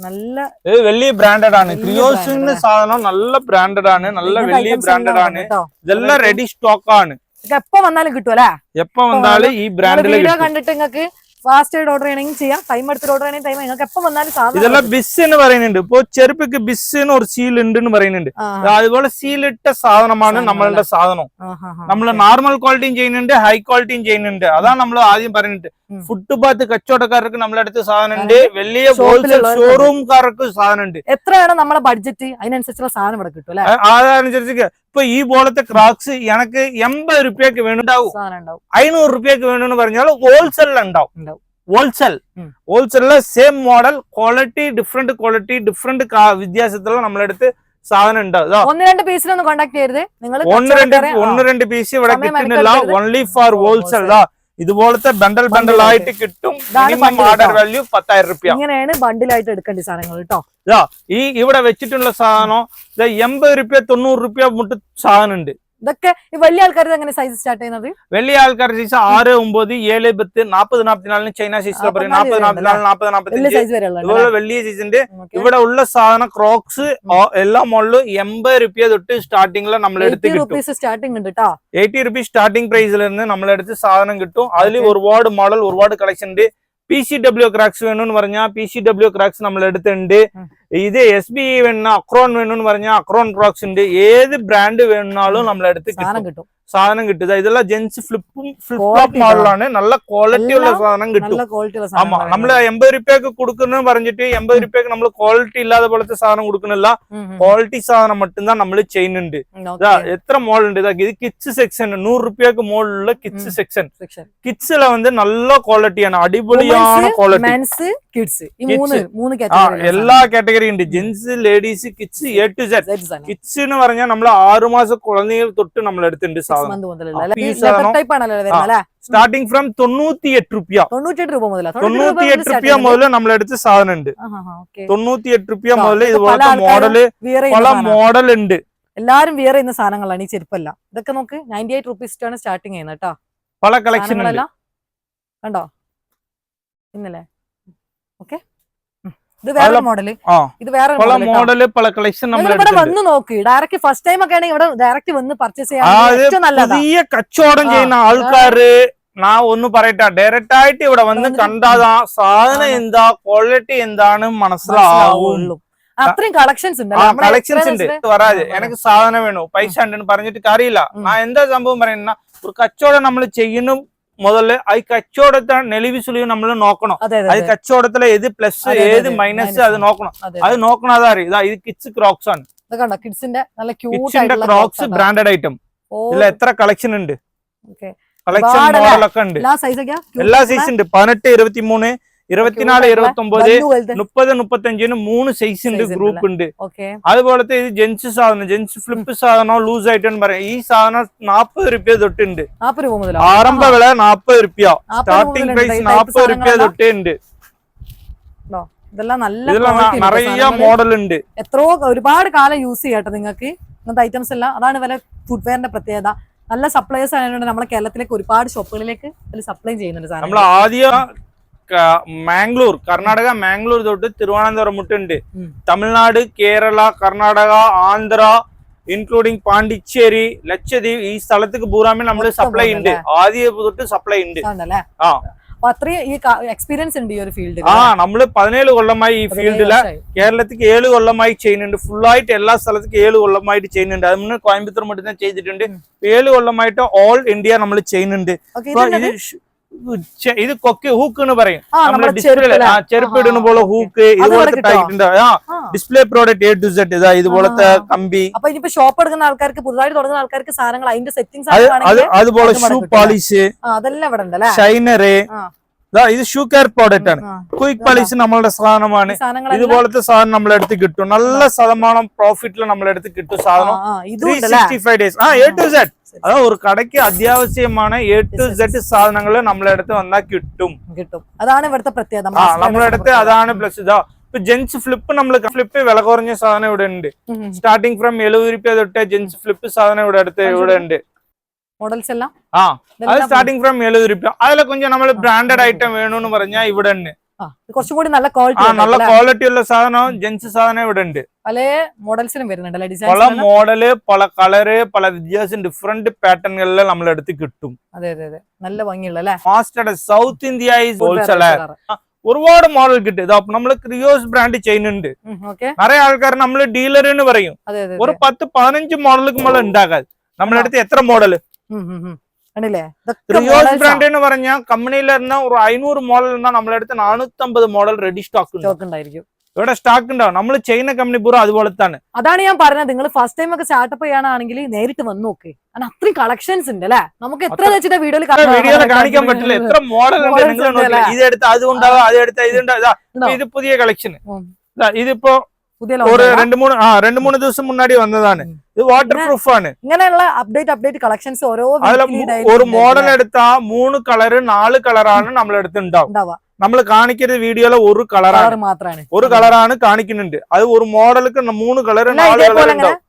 നല്ല വലിയ ബ്രാൻഡഡ് ആണ്. ക്രിയോസിന്റെ സാധനം നല്ല ബ്രാൻഡഡ് ആണ്, നല്ല വലിയ ബ്രാൻഡഡ് ആണ്. ഇതെല്ലാം റെഡി സ്റ്റോക്ക് ആണ്. എപ്പോ വന്നാലും കിട്ടുമല്ലേ? എപ്പോ വന്നാലും ഈ ബ്രാൻഡിൽ വീഡിയോ കണ്ടിട്ട് നിങ്ങൾക്ക് ഫാസ്റ്റ് ആയിട്ട് ഓർഡർ ചെയ്യണമെങ്കിൽ ചെയ്യാം, ടൈം എടുത്തിട്ട് ഓർഡർ ചെയ്യണമെങ്കിൽ ടൈം. നിങ്ങൾക്ക് എപ്പോ വന്നാലും ഇതെല്ലാം ബിസ് എന്ന് പറയുന്നുണ്ട്. ഇപ്പൊ ചെരുപ്പിക്ക് ബിസ്സിന് ഒരു സീൽ ഉണ്ട് എന്ന് പറയുന്നുണ്ട്. അതുപോലെ സീലിട്ട സാധനമാണ് നമ്മളുടെ സാധനം. നമ്മള് നോർമൽ ക്വാളിറ്റിയും ചെയ്യുന്നുണ്ട്, ഹൈ ക്വാളിറ്റിയും ചെയ്യുന്നുണ്ട്. അതാണ് നമ്മൾ ആദ്യം പറയുന്നത്. ഫുട്പാത്ത് കച്ചവടക്കാർക്ക് നമ്മളെ അടുത്ത് സാധനം ഉണ്ട്, വലിയ ഹോൾസെയിൽ ഷോറൂംകാർക്ക് സാധനം ഉണ്ട്. എത്രയാണ് നമ്മളെ ബഡ്ജറ്റ്, അതിനനുസരിച്ചുള്ള സാധനം ഇവിടെ കിട്ടും അല്ലെ? അതനുസരിച്ച് ഇപ്പൊ ഈ പോലത്തെ ക്രാക്സ് എനിക്ക് 80 രൂപയ്ക്ക് വേണ്ടാവും, 500 രൂപയ്ക്ക് വേണമെന്ന് പറഞ്ഞാൽ ഹോൾസെയിൽ ഉണ്ടാവും. ഹോൾസെയിലെ സെയിം മോഡൽ ക്വാളിറ്റി ഡിഫറെന്റ് വ്യത്യാസത്തിലുള്ള നമ്മളെ അടുത്ത് സാധനം ഉണ്ടാവും. 1-2 പീസിലൊന്നും കോൺടാക്ട് ചെയ്യരുത് നിങ്ങൾ. 1-2 പീസ് ഇവിടെ കിട്ടുന്നില്ല, ഓൺലി ഫോർ ഹോൾസെയിൽ. ഇതുപോലത്തെ ബണ്ടൽ ആയിട്ട് കിട്ടും. മിനിമം ഓർഡർ വാല്യൂ 10,000 രൂപ. ഇങ്ങനെയാണ് ബണ്ടിലായിട്ട് എടുക്കേണ്ട സാധനങ്ങൾ കേട്ടോ. ഈ ഇവിടെ വെച്ചിട്ടുള്ള സാധനം 80 രൂപ 90 രൂപ മുട്ട് സാധനം ഉണ്ട്. ഇതൊക്കെ ഈ വലിയ ആൾക്കാർ എങ്ങനെ സൈസ് സ്റ്റാർട്ട് ചെയ്യുന്നത്? വലിയ ആൾക്കാർ സൈസ് 6, 9, 7, 10, 40, 44 ചൈന സൈസിൽ പറയും. 40, 44, 40, 45 വലിയ സൈസിന്റെ. ഇവിടെ ഉള്ള സാധനം ക്രോക്സ് എല്ലാ മോഡലും 80 രൂപ തൊട്ട് സ്റ്റാർട്ടിംഗില് നമ്മളെടുത്ത് കിട്ടും. സ്റ്റാർട്ടിംഗ് ഉണ്ട് കേട്ടോ. 80 രൂപ സ്റ്റാർട്ടിംഗ് പ്രൈസിൽ നിന്ന് നമ്മളെടുത്ത് സാധനം കിട്ടും. അതിൽ ഒരുപാട് മോഡൽ, ഒരുപാട് കളക്ഷൻ ഉണ്ട്. PCW ക്രാക്സ് വേണമെന്ന് പറഞ്ഞാൽ PCW ക്രാക്സ് നമ്മൾ എടുത്തിട്ടുണ്ട്. ഇത് SBE വേണം, അക്രോൺ വേണമെന്ന് പറഞ്ഞാൽ അക്രോൺ ക്രാക്സ് ഉണ്ട്. ഏത് ബ്രാൻഡ് വേണമെന്നാലും നമ്മളെടുത്ത് കിട്ടും, സാധനം കിട്ടും. ഇതെല്ലാം ജെൻസ് ഫ്ലിപ്പ് മോഡലാണ്, നല്ല ക്വാളിറ്റി ഉള്ള സാധനം കിട്ടും. ആമാ, നമ്മള് 80 രൂപയ്ക്ക് കൊടുക്കുന്ന പറഞ്ഞിട്ട് 80 രൂപയ്ക്ക് നമ്മൾ ക്വാളിറ്റി ഇല്ലാതെ പോലത്തെ സാധനം കൊടുക്കുന്നില്ല. ക്വാളിറ്റി സാധനം മറ്റും നമ്മൾ ചെയ്യുന്നുണ്ട്. എത്ര മോഡൽ ഉണ്ട്. ഇത് കിഡ്സ് സെക്ഷൻ, 100 രൂപയ്ക്ക് മോഡലുള്ള കിഡ്സ് സെക്ഷൻ. കിഡ്സിലെ வந்து நல்ல ക്വാളിറ്റിയാണ്, അടിപൊളിയാണ് ക്വാളിറ്റി. എല്ലാ കാറ്റഗറി ഉണ്ട്, gents, ladies, kids, A to Z. Kids എന്ന് പറഞ്ഞാൽ നമ്മൾ 6 മാസം കുഴഞ്ഞ തൊട്ട് നമ്മൾ എടുത്തിട്ടുണ്ട് സാധനം. സ്റ്റാർട്ടിംഗ് ഫ്രം 98 രൂപ മുതൽ നമ്മളെടുത്ത് സാധനം ഉണ്ട്. 98 രൂപ മുതൽ ഇതുപോലത്തെ മോഡല്, പല മോഡൽ ഉണ്ട്. എല്ലാരും വിയർ ചെയ്യുന്ന സാധനങ്ങളാണ് ഈ ചെരുപ്പല്ല. ഇതൊക്കെ നോക്ക് 98 റുപ്പീസിട്ടാണ് സ്റ്റാർട്ടിങ് ചെയ്യുന്നത് കേട്ടോ. പല കളക്ഷൻ കണ്ടോ ഇന്നലെ. ഓക്കെ, ഇത് വേറെ മോഡല്, ഇത് വേറെ മോഡല്, പല കളക്ഷൻ. ഇവിടെ വന്ന് നോക്ക്. ഡയറക്റ്റ് ഫസ്റ്റ് ടൈം ഒക്കെ ആണെങ്കിൽ ഇവിടെ ഡയറക്റ്റ് വന്ന് പർച്ചേസ് ചെയ്യാൻ പുതിയ കച്ചവടം ചെയ്യുന്ന ആൾക്കാര് ഞാൻ ഒന്ന് പറയട്ടെ, ഡയറക്റ്റ് ആയിട്ട് ഇവിടെ വന്ന് കണ്ടാതാ സാധനം എന്താ ക്വാളിറ്റി എന്താണ് മനസ്സിലാവും. അത്രയും കളക്ഷൻസ് ഉണ്ട്. കളക്ഷൻസ് ഉണ്ട്. വരാതെ എനിക്ക് സാധനം വേണു, പൈസ ഉണ്ടെന്ന് പറഞ്ഞിട്ട് കാര്യമില്ല. ഞാൻ എന്താ സംഭവം പറയുന്ന, ഒരു കച്ചവടം നമ്മൾ ചെയ്യുന്നു മുതല് ആ കച്ചവടത്തെ നെളിവിസുലിയും നമ്മൾ നോക്കണം. അത് കച്ചവടത്തിലെ ഏത് പ്ലസ് ഏത് മൈനസ് അത് നോക്കണം. അത് നോക്കണം. അതറിയാം. ഇത് കിഡ്സ് ക്രോക്സ് ആണ്. കിഡ്സിന്റെ ക്രോക്സ് ബ്രാൻഡഡ് ഐറ്റം. ഇല്ല എത്ര കളക്ഷൻ ഉണ്ട്, കളക്ഷൻ മോഡലൊക്കെ ഉണ്ട്. എല്ലാ സൈസ് ഉണ്ട്. 18, 23, 24, 29, 30, 35 3 സൈസ് ഉണ്ട്, ഗ്രൂപ്പ് ഉണ്ട്. അതുപോലത്തെ ഇത് ജെൻസ് സാധനം, ജെൻസ് ഫ്ലിപ്പ് സാധനം, ലൂസ് ആയിട്ടാണ് പറയാം. ഈ സാധനം 40 രൂപ തൊട്ടുണ്ട്. ആരംഭ വില 40 രൂപ, സ്റ്റാർട്ടിംഗ് പ്രൈസ് 40 രൂപ തൊട്ടേ ഉണ്ട്. ഇതെല്ലാം നിറയെ മോഡൽ ഉണ്ട്. എത്രയോ ഒരുപാട് കാലം യൂസ് ചെയ്യട്ടെ നിങ്ങൾക്ക് ഇങ്ങനത്തെ ഐറ്റംസ് എല്ലാം. അതാണ് വില ഫുട്വെയറിന്റെ പ്രത്യേകത. നല്ല സപ്ലൈസ് ആയതുകൊണ്ട് നമ്മളെ കേരളത്തിലേക്ക് ഒരുപാട് ഷോപ്പുകളിലേക്ക് സപ്ലൈ ചെയ്യുന്നുണ്ട്. നമ്മൾ ആദ്യം മാംഗ്ലൂർ, കർണാടക മാംഗ്ലൂർ തൊട്ട് തിരുവനന്തപുരം മുട്ടുണ്ട്. തമിഴ്നാട്, കേരള, കർണാടക, ആന്ധ്ര, ഇൻക്ലൂഡിംഗ് പാണ്ടിച്ചേരി, ലക്ഷദ്വീപ്, ഈ സ്ഥലത്തേക്ക് പൂരാമേ നമ്മള് സപ്ലൈ ഉണ്ട്. ആദ്യം തൊട്ട് സപ്ലൈ ഉണ്ട്. എക്സ്പീരിയൻസ് ഉണ്ട് ഈ ഒരു ഫീൽഡിൽ. നമ്മള് 17 കൊല്ലമായി ഈ ഫീൽഡില്. കേരളത്തിക്ക് 7 കൊല്ലമായി ചെയ്യുന്നുണ്ട്. ഫുൾ ആയിട്ട് എല്ലാ സ്ഥലത്തേക്ക് 7 കൊല്ലമായിട്ട് ചെയ്യുന്നുണ്ട്. അതിന് കോയമ്പത്തൂർ மட்டுം ചെയ്തിട്ടുണ്ട്. 7 കൊല്ലമായിട്ട് ഓൾ ഇന്ത്യ നമ്മൾ ചെയ്യുന്നുണ്ട്. ഇത് കൊക്ക് ഹൂക്ക് പറയും നമ്മുടെ ഡിസ്പ്ലേ ചെരുപ്പ് ഇടുന്ന പോലെ ഹൂക്ക് ഇതുപോലത്തെ ടൈപ്പ് ഉണ്ട് display product A to Z ഇതാ ഇതുപോലത്തെ കമ്പി. അപ്പൊ ഇനിയിപ്പോ ഷോപ്പ് എടുക്കുന്ന ആൾക്കാർക്ക് പുതുതായിട്ട് തുടങ്ങുന്ന ആൾക്കാർക്ക് സാധനങ്ങൾ അതിന്റെ സെറ്റിംഗ്സ് അതുപോലെ ഷൂ പോളിഷ് അതെല്ലാം ഇവിടെ ഉണ്ടല്ലേ ഷൈനറ് ഇത് ഷൂ കെയർ പ്രോഡക്റ്റ് ആണ്. ക്വിക്ക് പോളിഷ് നമ്മളുടെ സാധനമാണ്. ഇതുപോലത്തെ സാധനം നമ്മളെ അടുത്ത് കിട്ടും. നല്ല ശതമാനം പ്രോഫിറ്റിൽ നമ്മളെ അടുത്ത് കിട്ടും സാധനം. 365 days A to Z അതാ ഒരു കടയ്ക്ക് അത്യാവശ്യമാണ് A to Z സാധനങ്ങൾ നമ്മളെ അടുത്ത് വന്നാൽ കിട്ടും. അതാണ് ഇവിടുത്തെ പ്രത്യേകത. നമ്മളെ അടുത്ത് അതാണ് പ്ലസ് ഇതാ. ഇപ്പൊ ജെൻസ് ഫ്ലിപ്പ് വില കുറഞ്ഞ സാധനം ഇവിടെ ഉണ്ട്. സ്റ്റാർട്ടിങ് ഫ്രം 70 രൂപ തൊട്ട് ജെൻസ് ഫ്ലിപ്പ് സാധനം ഇവിടെ ഉണ്ട്. മോഡൽസ് എല്ലാം അത് സ്റ്റാർട്ടിങ് ഫ്രം 70 രൂപ. അതിലെ കൊഞ്ചം നമ്മൾ ബ്രാൻഡഡ് ഐറ്റം വേണമെന്ന് പറഞ്ഞാൽ ഇവിടെ ഉണ്ട്. കുറച്ചും കൂടി നല്ല ക്വാളിറ്റി ഉള്ള സാധനം ജെൻസ് സാധനം ഇവിടെ ഉണ്ട്. പല മോഡൽസിലും വരുന്നുണ്ട്. പല മോഡല് പല കളറ് പല വ്യത്യാസം ഡിഫറെന്റ് പാറ്റേണുകളിൽ നമ്മളെ അടുത്ത് കിട്ടും. അതെ നല്ല ഭംഗിയുള്ള ഫാസ്റ്റ് സൗത്ത് ഇന്ത്യ ഹോൾസെയിലർ ഒരുപാട് മോഡൽ കിട്ടും. നമ്മള് ക്രിയോസ് ബ്രാൻഡ് ചെയ്യുന്നുണ്ട്. നിറയെ ആൾക്കാർ നമ്മള് ഡീലർ എന്ന് പറയും. ഒരു 10-15 മോഡലുകൾ നമ്മൾ ഉണ്ടാകാൻ നമ്മളെ അടുത്ത് എത്ര മോഡല് ക്രിയോസ് ബ്രാൻഡ് എന്ന് പറഞ്ഞാൽ കമ്പനിയിൽ തന്നെ ഒരു 500 മോഡൽ എന്നാ നമ്മളെ അടുത്ത് 450 മോഡൽ റെഡി സ്റ്റോക്ക് ഉണ്ടായിരിക്കും. ഇവിടെ സ്റ്റോക്ക് ഉണ്ടാവും. നമ്മൾ ചെയ്യുന്ന കമ്പനി പൂർവ്വം അതുപോലെ തന്നെ. അതാണ് ഞാൻ പറഞ്ഞത്. നിങ്ങൾ ഫസ്റ്റ് ടൈം ഒക്കെ സ്റ്റാർട്ടപ്പ് ചെയ്യാനാണെങ്കിൽ നേരിട്ട് വന്ന് നോക്ക്. അത്രയും കളക്ഷൻസ് ഉണ്ട് അല്ലെ. നമുക്ക് എത്ര വെച്ചിട്ട് വീഡിയോയിൽ കാണിക്കാൻ പറ്റില്ല. എത്ര മോഡൽ ഉണ്ട്. ഇതെടുത്ത് അതുകൊണ്ടാവാം അതെടുത്ത ഇതുണ്ടാവും. ഇത് പുതിയ കളക്ഷൻ. ഇതിപ്പോ ഒരു 2-3 ദിവസം മുന്നാടി വന്നതാണ്. ഇത് വാട്ടർ പ്രൂഫ് ആണ്. ഇങ്ങനെയുള്ള അപ്ഡേറ്റ് കളക്ഷൻസ് ഓരോ ഒരു മോഡൽ എടുത്താ 3 കളറ് 4 കളറാണ് നമ്മളെടുത്ത് ഉണ്ടാവും. നമ്മൾ കാണിക്കുന്ന വീഡിയോയില് ഒരു കളറാണ് മാത്രമാണ്. ഒരു കളറാണ് കാണിക്കുന്നുണ്ട്. അത് ഒരു മോഡലുക്ക് 3 കളറ് 4 കളർ ഉണ്ടാവും.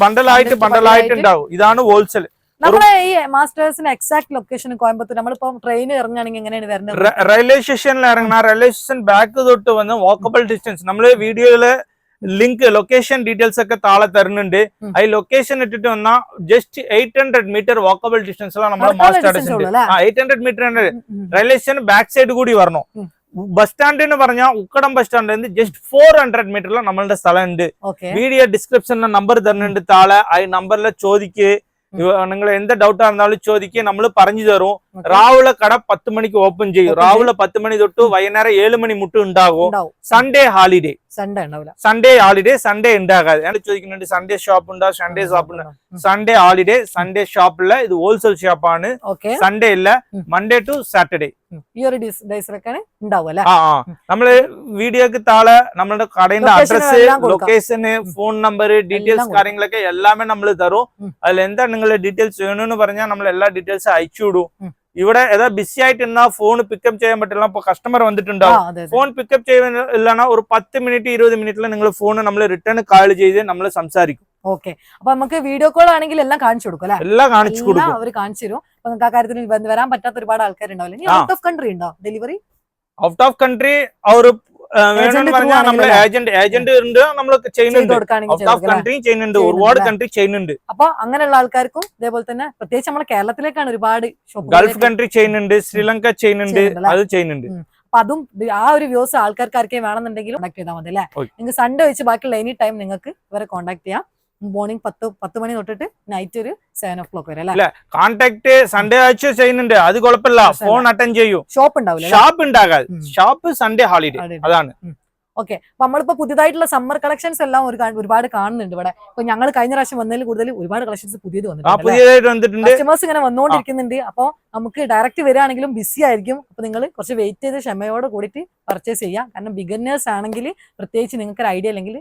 ബണ്ടലായിട്ട് ഉണ്ടാവും. ഇതാണ് ഹോൾസെയിൽ. നമ്മളെ ഈ മാസ്റ്റേഴ്സിന് എക്സാക്ട് ലൊക്കേഷൻ കോയമ്പത്തൂർ. നമ്മളിപ്പോ ട്രെയിൻ ഇറങ്ങുകയാണെങ്കിൽ എങ്ങനെയാണ് വരുന്നത്? റെയിൽവേ സ്റ്റേഷനിൽ ഇറങ്ങുന്ന റെയിൽവേ സ്റ്റേഷൻ ബാക്ക് തൊട്ട് വന്ന് വാക്കബിൾ ഡിസ്റ്റൻസ് നമ്മള് വീഡിയോയില് ലിങ്ക് ലൊക്കേഷൻ ഡീറ്റെയിൽസ് ഒക്കെ താഴെ തരുന്നുണ്ട്. ആ ലൊക്കേഷൻ ഇട്ടിട്ട് വന്നാ ജസ്റ്റ് 800 മീറ്റർ വാക്കബിൾ ഡിസ്റ്റൻസിലാണ് നമ്മുടെ masters. 800 metre railway station back side കൂടി വരണം. ബസ് സ്റ്റാൻഡ് എന്ന് പറഞ്ഞാൽ ഉക്കടം ബസ് സ്റ്റാൻഡ് ജസ്റ്റ് 400 മീറ്ററിൽ നമ്മളുടെ സ്ഥലം ഉണ്ട്. വീഡിയോ ഡിസ്ക്രിപ്ഷനിലെ നമ്പർ തരുന്നുണ്ട് താഴെ. ആ നമ്പറിലെ ചോദിക്ക്. നിങ്ങൾ എന്ത് ഡൗട്ട് ആണെന്നാലും ചോദിക്കുക. നമ്മൾ പറഞ്ഞു തരും. രാവിലെ കട 10 മണിക്ക് ഓപ്പൺ ചെയ്യും. രാവിലെ 10 മണി തൊട്ട് വൈകുന്നേരം 7 മണി മുട്ടും ഉണ്ടാകും. സൺഡേ ഹാളിഡേ. സൺഡേ ഉണ്ടാകാതെ ഞാൻ ചോദിക്കുന്നുണ്ട്. സൺഡേ ഷോപ്പ് ഉണ്ടോ? സൺഡേ ഷോപ്പ് ഉണ്ടോ? സൺഡേ ഹാളിഡേ. സൺഡേ ഷോപ്പില്ല. ഇത് ഹോൾസെയിൽ ഷോപ്പാണ്. സൺഡേ ഇല്ല. മൺഡേ ടു സാറ്റർഡേ നമ്മള് വീഡിയോക്ക് താഴെ നമ്മളുടെ കടയുടെ അഡ്രസ് ലൊക്കേഷന് ഫോൺ നമ്പർ ഡീറ്റെയിൽസ് കാര്യങ്ങളൊക്കെ എല്ലാമേ നമ്മൾ തരും. അതിൽ എന്താ നിങ്ങളുടെ ഡീറ്റെയിൽസ് വേണമെന്ന് പറഞ്ഞാൽ നമ്മൾ എല്ലാ ഡീറ്റെയിൽസ് അയച്ചു വിടും. ഇവിടെ ഏതാ ബിസി ആയിട്ട് ഫോൺ പിക്കപ്പ് ചെയ്യാൻ പറ്റില്ല. ഇപ്പൊ കസ്റ്റമർ വന്നിട്ടുണ്ടാവും. ഫോൺ പിക്കപ്പ് ചെയ്യാൻ ഒരു 10 മിനിറ്റ് 20 മിനിറ്റിൽ നിങ്ങൾ ഫോൺ നമ്മൾ റിട്ടേൺ കാൾ ചെയ്ത് നമ്മൾ സംസാരിക്കും. ഓക്കെ. അപ്പൊ നമുക്ക് വീഡിയോ കോൾ ആണെങ്കിൽ എല്ലാം കാണിച്ചു കൊടുക്കും അല്ലെ? എല്ലാം കാണിച്ചു കൊടുക്കും. അവർ കാണിച്ചു തരും. അപ്പൊ നിങ്ങൾക്ക് ആ കാര്യത്തിൽ വരാൻ പറ്റാത്ത ഒരുപാട് ആൾക്കാരുണ്ടാവില്ല. ഔട്ട് ഓഫ് കൺട്രി ഉണ്ടോ delivery? Out of country agent ഉണ്ട്. നമ്മൾ ചെയ്യുന്നുണ്ട്. ഒരുപാട് കൺട്രി ചെയ്യുന്നുണ്ട്. അപ്പൊ അങ്ങനെയുള്ള ആൾക്കാർക്കും ഇതേപോലെ തന്നെ പ്രത്യേകിച്ച് നമ്മുടെ കേരളത്തിലേക്കാണ് ഒരുപാട് ഗൾഫ് കൺട്രി ചെയ്യുന്നുണ്ട്. ശ്രീലങ്ക ചെയ്യുന്നുണ്ട്. അത് ചെയ്യുന്നുണ്ട്. അപ്പൊ അതും ആ ഒരു വ്യൂസ് ആൾക്കാർക്ക് ആർക്കെയും വേണമെന്നുണ്ടെങ്കിലും കോൺടാക്ട് ചെയ്താൽ മതി അല്ലെ? നിങ്ങൾക്ക് സൺഡേ വെച്ച് ബാക്കിയുള്ള എനി ടൈം നിങ്ങൾക്ക് ഇവരെ കോൺടാക്ട് ചെയ്യാം. മോർണിംഗ് 10 മണി തൊട്ടിട്ട് നൈറ്റ് ഒരു 7 o'clock വരെ അല്ലെ? കോൺടാക്ട് സൺഡേ ആഴ്ച ചെയ്യുന്നുണ്ട്. അത് കുഴപ്പമില്ല. ഫോൺ അറ്റൻഡ് ചെയ്യൂ. ഷോപ്പ് ഉണ്ടാവില്ല. ഷോപ്പ് ഉണ്ടാകാതെ ഷോപ്പ് സൺഡേ ഹോളിഡേ അതാണ്. ഓക്കെ. അപ്പൊ നമ്മളിപ്പോ പുതിയതായിട്ടുള്ള സമ്മർ കളക്ഷൻസ് എല്ലാം ഒരുപാട് കാണുന്നുണ്ട് ഇവിടെ. ഇപ്പൊ ഞങ്ങൾ കഴിഞ്ഞ പ്രാവശ്യം വന്നതിൽ കൂടുതൽ ഒരുപാട് കളക്ഷൻസ് പുതിയത് വന്നിട്ടുണ്ട്. കസ്റ്റമേഴ്സ് ഇങ്ങനെ വന്നുകൊണ്ടിരിക്കുന്നുണ്ട്. അപ്പൊ നമുക്ക് ഡയറക്റ്റ് വരികയാണെങ്കിലും ബിസി ആയിരിക്കും. അപ്പൊ നിങ്ങൾ കുറച്ച് വെയിറ്റ് ചെയ്ത് ക്ഷമയോടെ കൂടിയിട്ട് പർച്ചേസ് ചെയ്യാം. കാരണം ബിഗിനേഴ്സ് ആണെങ്കിൽ പ്രത്യേകിച്ച് നിങ്ങൾക്ക് ഒരു ഐഡിയ അല്ലെങ്കിൽ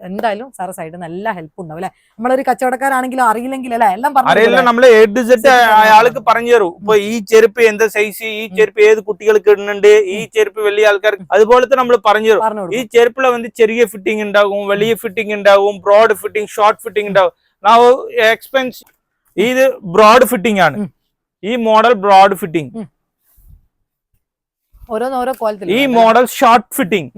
എന്തായാലും സാറ് സൈഡിൽ നിന്ന് എല്ലാ ഹെൽപ്പ് ഉണ്ടാവും അല്ലെ? നമ്മളൊരു കച്ചവടക്കാരാണെങ്കിലും അറിയില്ലെങ്കിൽ അല്ലെ എല്ലാം അറിയില്ല. നമ്മള് A to Z അയാൾക്ക് പറഞ്ഞു തരും. ഇപ്പൊ ഈ ചെരുപ്പ് എന്താ സൈസ്, ഈ ചെരുപ്പ് ഏത് കുട്ടികൾക്ക് ഇടുന്നുണ്ട്, ഈ ചെരുപ്പ് വലിയ ആൾക്കാർക്ക് അതുപോലത്തെ നമ്മൾ പറഞ്ഞു തരും. ഈ ചെരുപ്പില് ചെറിയ ഫിറ്റിംഗ് ഉണ്ടാകും, വലിയ ഫിറ്റിംഗ് ഉണ്ടാകും, ബ്രോഡ് ഫിറ്റിംഗ്, ഷോർട്ട് ഫിറ്റിംഗ് ഉണ്ടാകും. എക്സ്പെൻസ് ഇത് ബ്രോഡ് ഫിറ്റിംഗ് ആണ്. ഈ മോഡൽ ബ്രോഡ് ഫിറ്റിംഗ്. ഈ model short fitting.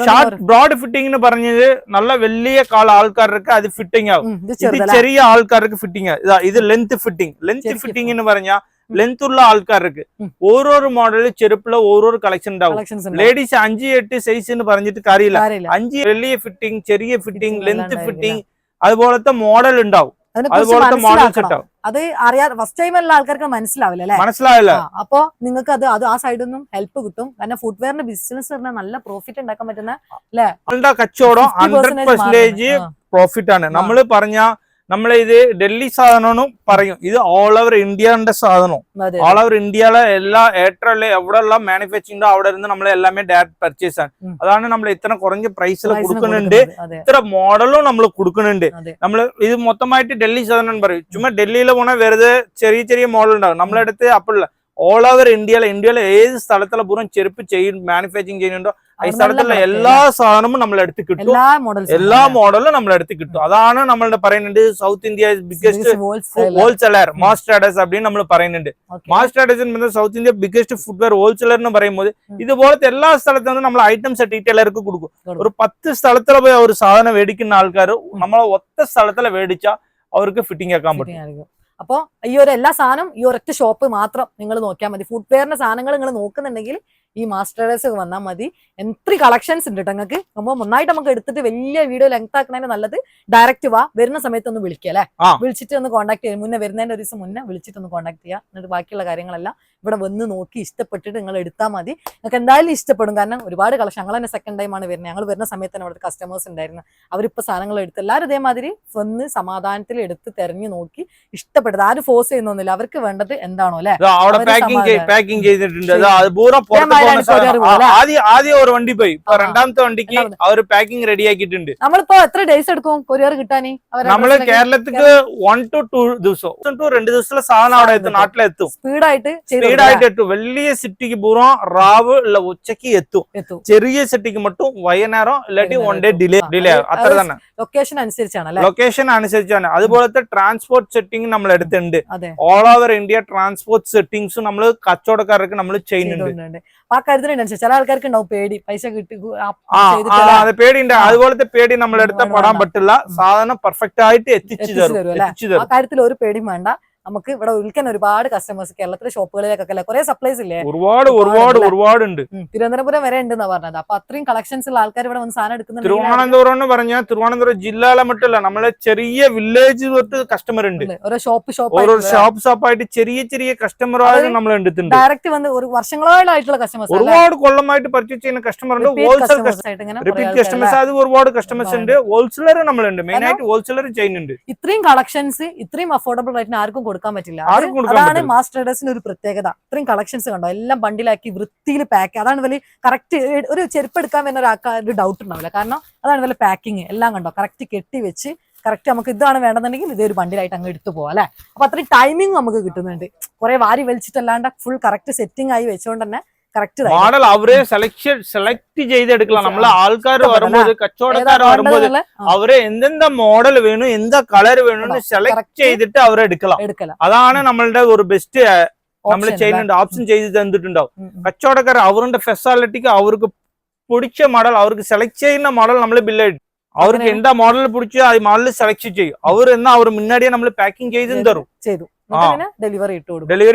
Short broad fitting എന്ന് പറഞ്ഞത് നല്ല വലിയ ആൾക്കാർക്ക് അത് ഫിറ്റിംഗ് ആവും. ഇത് ചെറിയ ആൾക്കാർക്ക് ഫിറ്റിംഗ് ആവും. ഇത് ലെങ്ത് ഫിറ്റിംഗ്. ലെങ്ത് ഫിറ്റിംഗ് എന്ന് പറഞ്ഞാൽ ലെങ്ത് ഉള്ള ആൾക്കാർക്ക് ഓരോരോ മോഡലിൽ ചെരുപ്പില് ഓരോരോ കളക്ഷൻ ഉണ്ടാവും. ലേഡീസ് 5-8 സൈസ് എന്ന് പറഞ്ഞിട്ട് കാര്യമില്ല. 5 വലിയ ഫിറ്റിംഗ്, ചെറിയ ഫിറ്റിംഗ്, ലെങ്ത് ഫിറ്റിംഗ് അതുപോലത്തെ മോഡൽ ഉണ്ടാവും. അതുപോലത്തെ മോഡൽ സെറ്റ് ആവും. അത് അറിയാതെ ഫസ്റ്റ് ടൈം എല്ലാ ആൾക്കാർക്ക് മനസ്സിലാവില്ല അല്ലെ? മനസ്സിലാവില്ല. അപ്പൊ നിങ്ങൾക്ക് അത് ആ സൈഡിൽ നിന്നും ഹെൽപ്പ് കിട്ടും. കാരണം ഫുട്വെയറിന്റെ ബിസിനസ് പറഞ്ഞാൽ നല്ല പ്രോഫിറ്റ് ഉണ്ടാക്കാൻ പറ്റുന്ന അല്ലെ കച്ചവടം 100% പ്രോഫിറ്റ് ആണ്. നമ്മള് പറഞ്ഞ നമ്മളെ ഇത് ഡൽഹി സാധനവും പറയും, ഇത് ഓൾ ഓവർ ഇന്ത്യന്റെ സാധനം. ഓൾ ഓവർ ഇന്ത്യയിലെ എല്ലാ ഏറ്റവും എവിടെയുള്ള മാനുഫാക്ചറിംഗ് അവിടെ ഇരുന്ന് നമ്മൾ എല്ലാമേ ഡയറക്റ്റ് പർച്ചേസ് ആണ്. അതാണ് നമ്മൾ ഇത്ര കുറഞ്ഞ പ്രൈസിൽ കൊടുക്കുന്നുണ്ട്. ഇത്ര മോഡലും നമ്മൾ കൊടുക്കുന്നുണ്ട്. നമ്മൾ ഇത് മൊത്തമായിട്ട് ഡൽഹി സാധനം പറയും. ചുമ്മാ ഡൽഹിയിൽ പോണ വെറുതെ ചെറിയ ചെറിയ മോഡൽ ഉണ്ടാവും. നമ്മളെടുത്ത് അപ്പോഴല്ല ഓൾ ഓവർ ഇന്ത്യയിലെ ഏത് സ്ഥലത്തുള്ള പൂർവ്വം ചെരുപ്പ് മാനുഫാക്ചറിങ് ചെയ്യുന്നുണ്ടോ ഈ സ്ഥലത്തുള്ള എല്ലാ സാധനവും നമ്മളെടുത്ത് കിട്ടും. എല്ലാ മോഡലും നമ്മളെടുത്ത് കിട്ടും. അതാണ് നമ്മളുടെ പറയുന്നുണ്ട് South India biggest wholesaler Mass Traders அப்படின்னு നമ്മൾ പറയുന്നുണ്ട്. Mass Traders South India biggest footwear wholesaler എന്ന് പറയുമ്പോൾ ഇതുപോലത്തെ എല്ലാ സ്ഥലത്തും നമ്മൾ ഐറ്റംസ് ഡീറ്റെയിലർക്ക് കൊടുക്കും. ഒരു 10 സ്ഥലത്തിൽ പോയി ഒരു സാധനം മേടിക്കുന്ന ആൾക്കാർ നമ്മളെ ഒറ്റ സ്ഥലത്തിലെ മേടിച്ചാൽ അവർക്ക് ഫിറ്റിംഗ് ആക്കാൻ പറ്റും. അപ്പൊ ഈ ഒരു എല്ലാ സാധനം ഈ ഒരൊറ്റ ഷോപ്പ് മാത്രം നിങ്ങൾ നോക്കിയാൽ മതി. ഫുട്വെയറിന്റെ സാധനങ്ങൾ നിങ്ങൾ നോക്കുന്നുണ്ടെങ്കിൽ ഈ മാസ്റ്റർ ട്രേഡേഴ്സ് വന്നാൽ മതി. എത്ര കളക്ഷൻസ് ഉണ്ട് നിങ്ങൾക്ക്. നമ്മൾ ഒന്നായിട്ട് നമുക്ക് എടുത്തിട്ട് വലിയ വീഡിയോ ലെങ്ത് ആക്കുന്നതിന് നല്ലത് ഡയറക്റ്റ് വാ, വരുന്ന സമയത്ത് ഒന്ന് വിളിക്കുക അല്ലെ? വിളിച്ചിട്ട് ഒന്ന് കോൺടാക്ട് ചെയ്യാം. മുന്നേ വരുന്നതിന്റെ ഒരു ദിവസം മുന്നേ വിളിച്ചിട്ട് ഒന്ന് കോൺടാക്ട് ചെയ്യുക. എന്നിട്ട് ബാക്കിയുള്ള കാര്യങ്ങളെല്ലാം ഇവിടെ വന്ന് നോക്കി ഇഷ്ടപ്പെട്ടിട്ട് നിങ്ങൾ എടുത്താൽ മതി. നിങ്ങൾക്ക് എന്തായാലും ഇഷ്ടപ്പെടും. കാരണം ഒരുപാട് കളക്ഷൻ ഞങ്ങൾ തന്നെ സെക്കൻഡ് ടൈമാണ് വരുന്നത്. ഞങ്ങൾ വരുന്ന സമയത്ത് തന്നെ അവിടെ കസ്റ്റമേഴ്സ് ഉണ്ടായിരുന്നു. അവരിപ്പോൾ സാധനങ്ങൾ എടുത്ത് എല്ലാവരും ഇതേമാതിരി വന്ന് സമാധാനത്തിൽ എടുത്ത് തെരഞ്ഞു നോക്കി ഇഷ്ടപ്പെട്ടത്. ആരും ഫോഴ്സ് ചെയ്യുന്നൊന്നുമില്ല. അവർക്ക് വേണ്ടത് എന്താണോ അല്ലെ? ആദ്യം ഒരു വണ്ടി പോയി, രണ്ടാമത്തെ വണ്ടിക്ക് അവർ പാക്കിംഗ് റെഡി ആക്കിയിട്ടുണ്ട്. നമ്മളിപ്പോ എത്ര ഡേയ്സ് എടുക്കും കൊറിയർ കിട്ടാൻ? നമ്മള് കേരളത്തിക്ക് 1 to 2 ദിവസം 2 ദിവസത്തിലെ സാധനം അവിടെ എത്തും, നാട്ടിലെത്തും. സ്പീഡായിട്ട് എത്തും. വലിയ സിറ്റിക്ക് പൂർവ്വം റാവ് ഉള്ള ഉച്ചക്ക് എത്തും. ചെറിയ സിറ്റിക്ക് മറ്റും വൈകുന്നേരം ഇല്ലാട്ടി 1 day ഡിലേ അത്ര തന്നെ. ലൊക്കേഷൻ അനുസരിച്ചാണ്. ലൊക്കേഷൻ അനുസരിച്ചാണ്. അതുപോലത്തെ ട്രാൻസ്പോർട്ട് സെറ്റിംഗ് നമ്മൾ എടുത്തിട്ടുണ്ട്. ഓൾ ഓവർ ഇന്ത്യ ട്രാൻസ്പോർട്ട് സെറ്റിംഗ്സും നമ്മൾ കച്ചവടക്കാർക്ക് നമ്മൾ ചെയ്യുന്നുണ്ട്. ആ കാര്യത്തിനനുസരിച്ച് ചില ആൾക്കാർക്ക് ഉണ്ടാവും പേടി, പൈസ കിട്ടി പേടിയുണ്ട്. അതുപോലത്തെ പേടി നമ്മൾ എടുത്താൽ പെടാൻ പറ്റില്ല. സാധനം പെർഫെക്റ്റ് ആയിട്ട് എത്തിച്ചു തരും. ആ കാര്യത്തിൽ ഒരു പേടിയും വേണ്ട. നമുക്ക് ഇവിടെ വിൽക്കാൻ ഒരുപാട് കസ്റ്റമേഴ്സ് കേരളത്തിലെ ഷോപ്പുകളിലേക്കൊക്കെ കുറെ സപ്ലൈസ് ഇല്ലേ? ഒരുപാട് ഉണ്ട്. തിരുവനന്തപുരം വരെ ഉണ്ടെന്നാ പറഞ്ഞത്. അപ്പൊ അത്രയും കളക്ഷൻസ് ഉള്ള ആൾക്കാർ ഇവിടെ വന്ന് സാധനം എടുക്കുന്നുണ്ട്. തിരുവനന്തപുരം എന്ന് പറഞ്ഞാൽ തിരുവനന്തപുരം ജില്ലയിലെ മറ്റല്ല, നമ്മളെ ചെറിയ വില്ലേജ് തൊട്ട് കസ്റ്റമർ ഉണ്ട്. ഓരോ ഷോപ്പായിട്ട് ചെറിയ കസ്റ്റമറായി നമ്മൾ എടുത്തിട്ടുണ്ട്. ഡയറക്റ്റ് വന്ന് ഒരു വർഷങ്ങളായിട്ടുള്ള കസ്റ്റമേഴ്സ്, ഒരുപാട് കൊല്ലമായിട്ട് പർച്ചേസ് ചെയ്യുന്ന കസ്റ്റമർ ഉണ്ട്. ഹോൾസെയിൽ റിപ്പീറ്റ് കസ്റ്റമേഴ്സ് അത് ഒരുപാട് കസ്റ്റമേഴ്സ് ഉണ്ട്. ഹോൾസെയിലർ നമ്മളുണ്ട്, മെയിൻ ആയിട്ട് ഹോൾസെയിലർ ചെയ്യുന്നുണ്ട്. ഇത്രയും കളക്ഷൻസ് ഇത്രയും അഫോർഡബിൾ റേറ്റിന് ആർക്കും കൊടുക്കാൻ പറ്റില്ല. അതാണ് മാസ് ട്രേഡേഴ്സിന്റെ ഒരു പ്രത്യേകത. ഇത്രയും കളക്ഷൻസ് കണ്ടോ, എല്ലാം ബണ്ടിലാക്കി വൃത്തിയിൽ പാക്ക്. അതാണ് വലിയ കറക്റ്റ് ഒരു ചെരുപ്പ് എടുക്കാൻ വരുന്ന ഒരാൾക്ക് ഒരു ഡൗട്ട് ഉണ്ടാവില്ല. കാരണം അതാണ് വലിയ പാക്കിങ് എല്ലാം കണ്ടോ, കറക്റ്റ് കെട്ടി വെച്ച് കറക്റ്റ് നമുക്ക് ഇതാണ് വേണമെന്നുണ്ടെങ്കിൽ ഇതേ ഒരു ബണ്ടിലായിട്ട് അങ്ങ് എടുത്തു പോകാം അല്ലെ? അപ്പൊ അത്രയും ടൈമിംഗ് നമുക്ക് കിട്ടുന്നുണ്ട്. കുറെ വാരി വലിച്ചിട്ടല്ലാണ്ട് ഫുൾ കറക്റ്റ് സെറ്റിംഗ് ആയി വെച്ചുകൊണ്ട് തന്നെ മോഡൽ അവരെ സെലക്ട് ചെയ്തെടുക്കണം. നമ്മളെ ആൾക്കാർ വരുമ്പോൾ കച്ചവടക്കാർ വരുമ്പോൾ അവരെ എന്തെന്താ മോഡൽ വേണം, എന്താ കളർ വേണമെന്ന് സെലക്ട് ചെയ്തിട്ട് അവരെ എടുക്കണം. അതാണ് നമ്മളുടെ ഒരു ബെസ്റ്റ് നമ്മൾ ചെയ്യുന്നുണ്ട്. ഓപ്ഷൻ ചെയ്ത് തന്നിട്ടുണ്ടാവും. കച്ചവടക്കാർ അവരുടെ ഫെസിലിറ്റിക്ക് അവർക്ക് പിടിച്ച മോഡൽ അവർക്ക് സെലക്ട് ചെയ്യുന്ന മോഡൽ നമ്മൾ ബില്ല് അവർക്ക് എന്താ മോഡൽ പിടിച്ച് ആ മോഡൽ സെലക്ട് ചെയ്യും. അവർ എന്നാ അവർ മുന്നാടിയെ നമ്മൾ പാക്കിംഗ് ചെയ്ത് തരും. ഡെലിവറി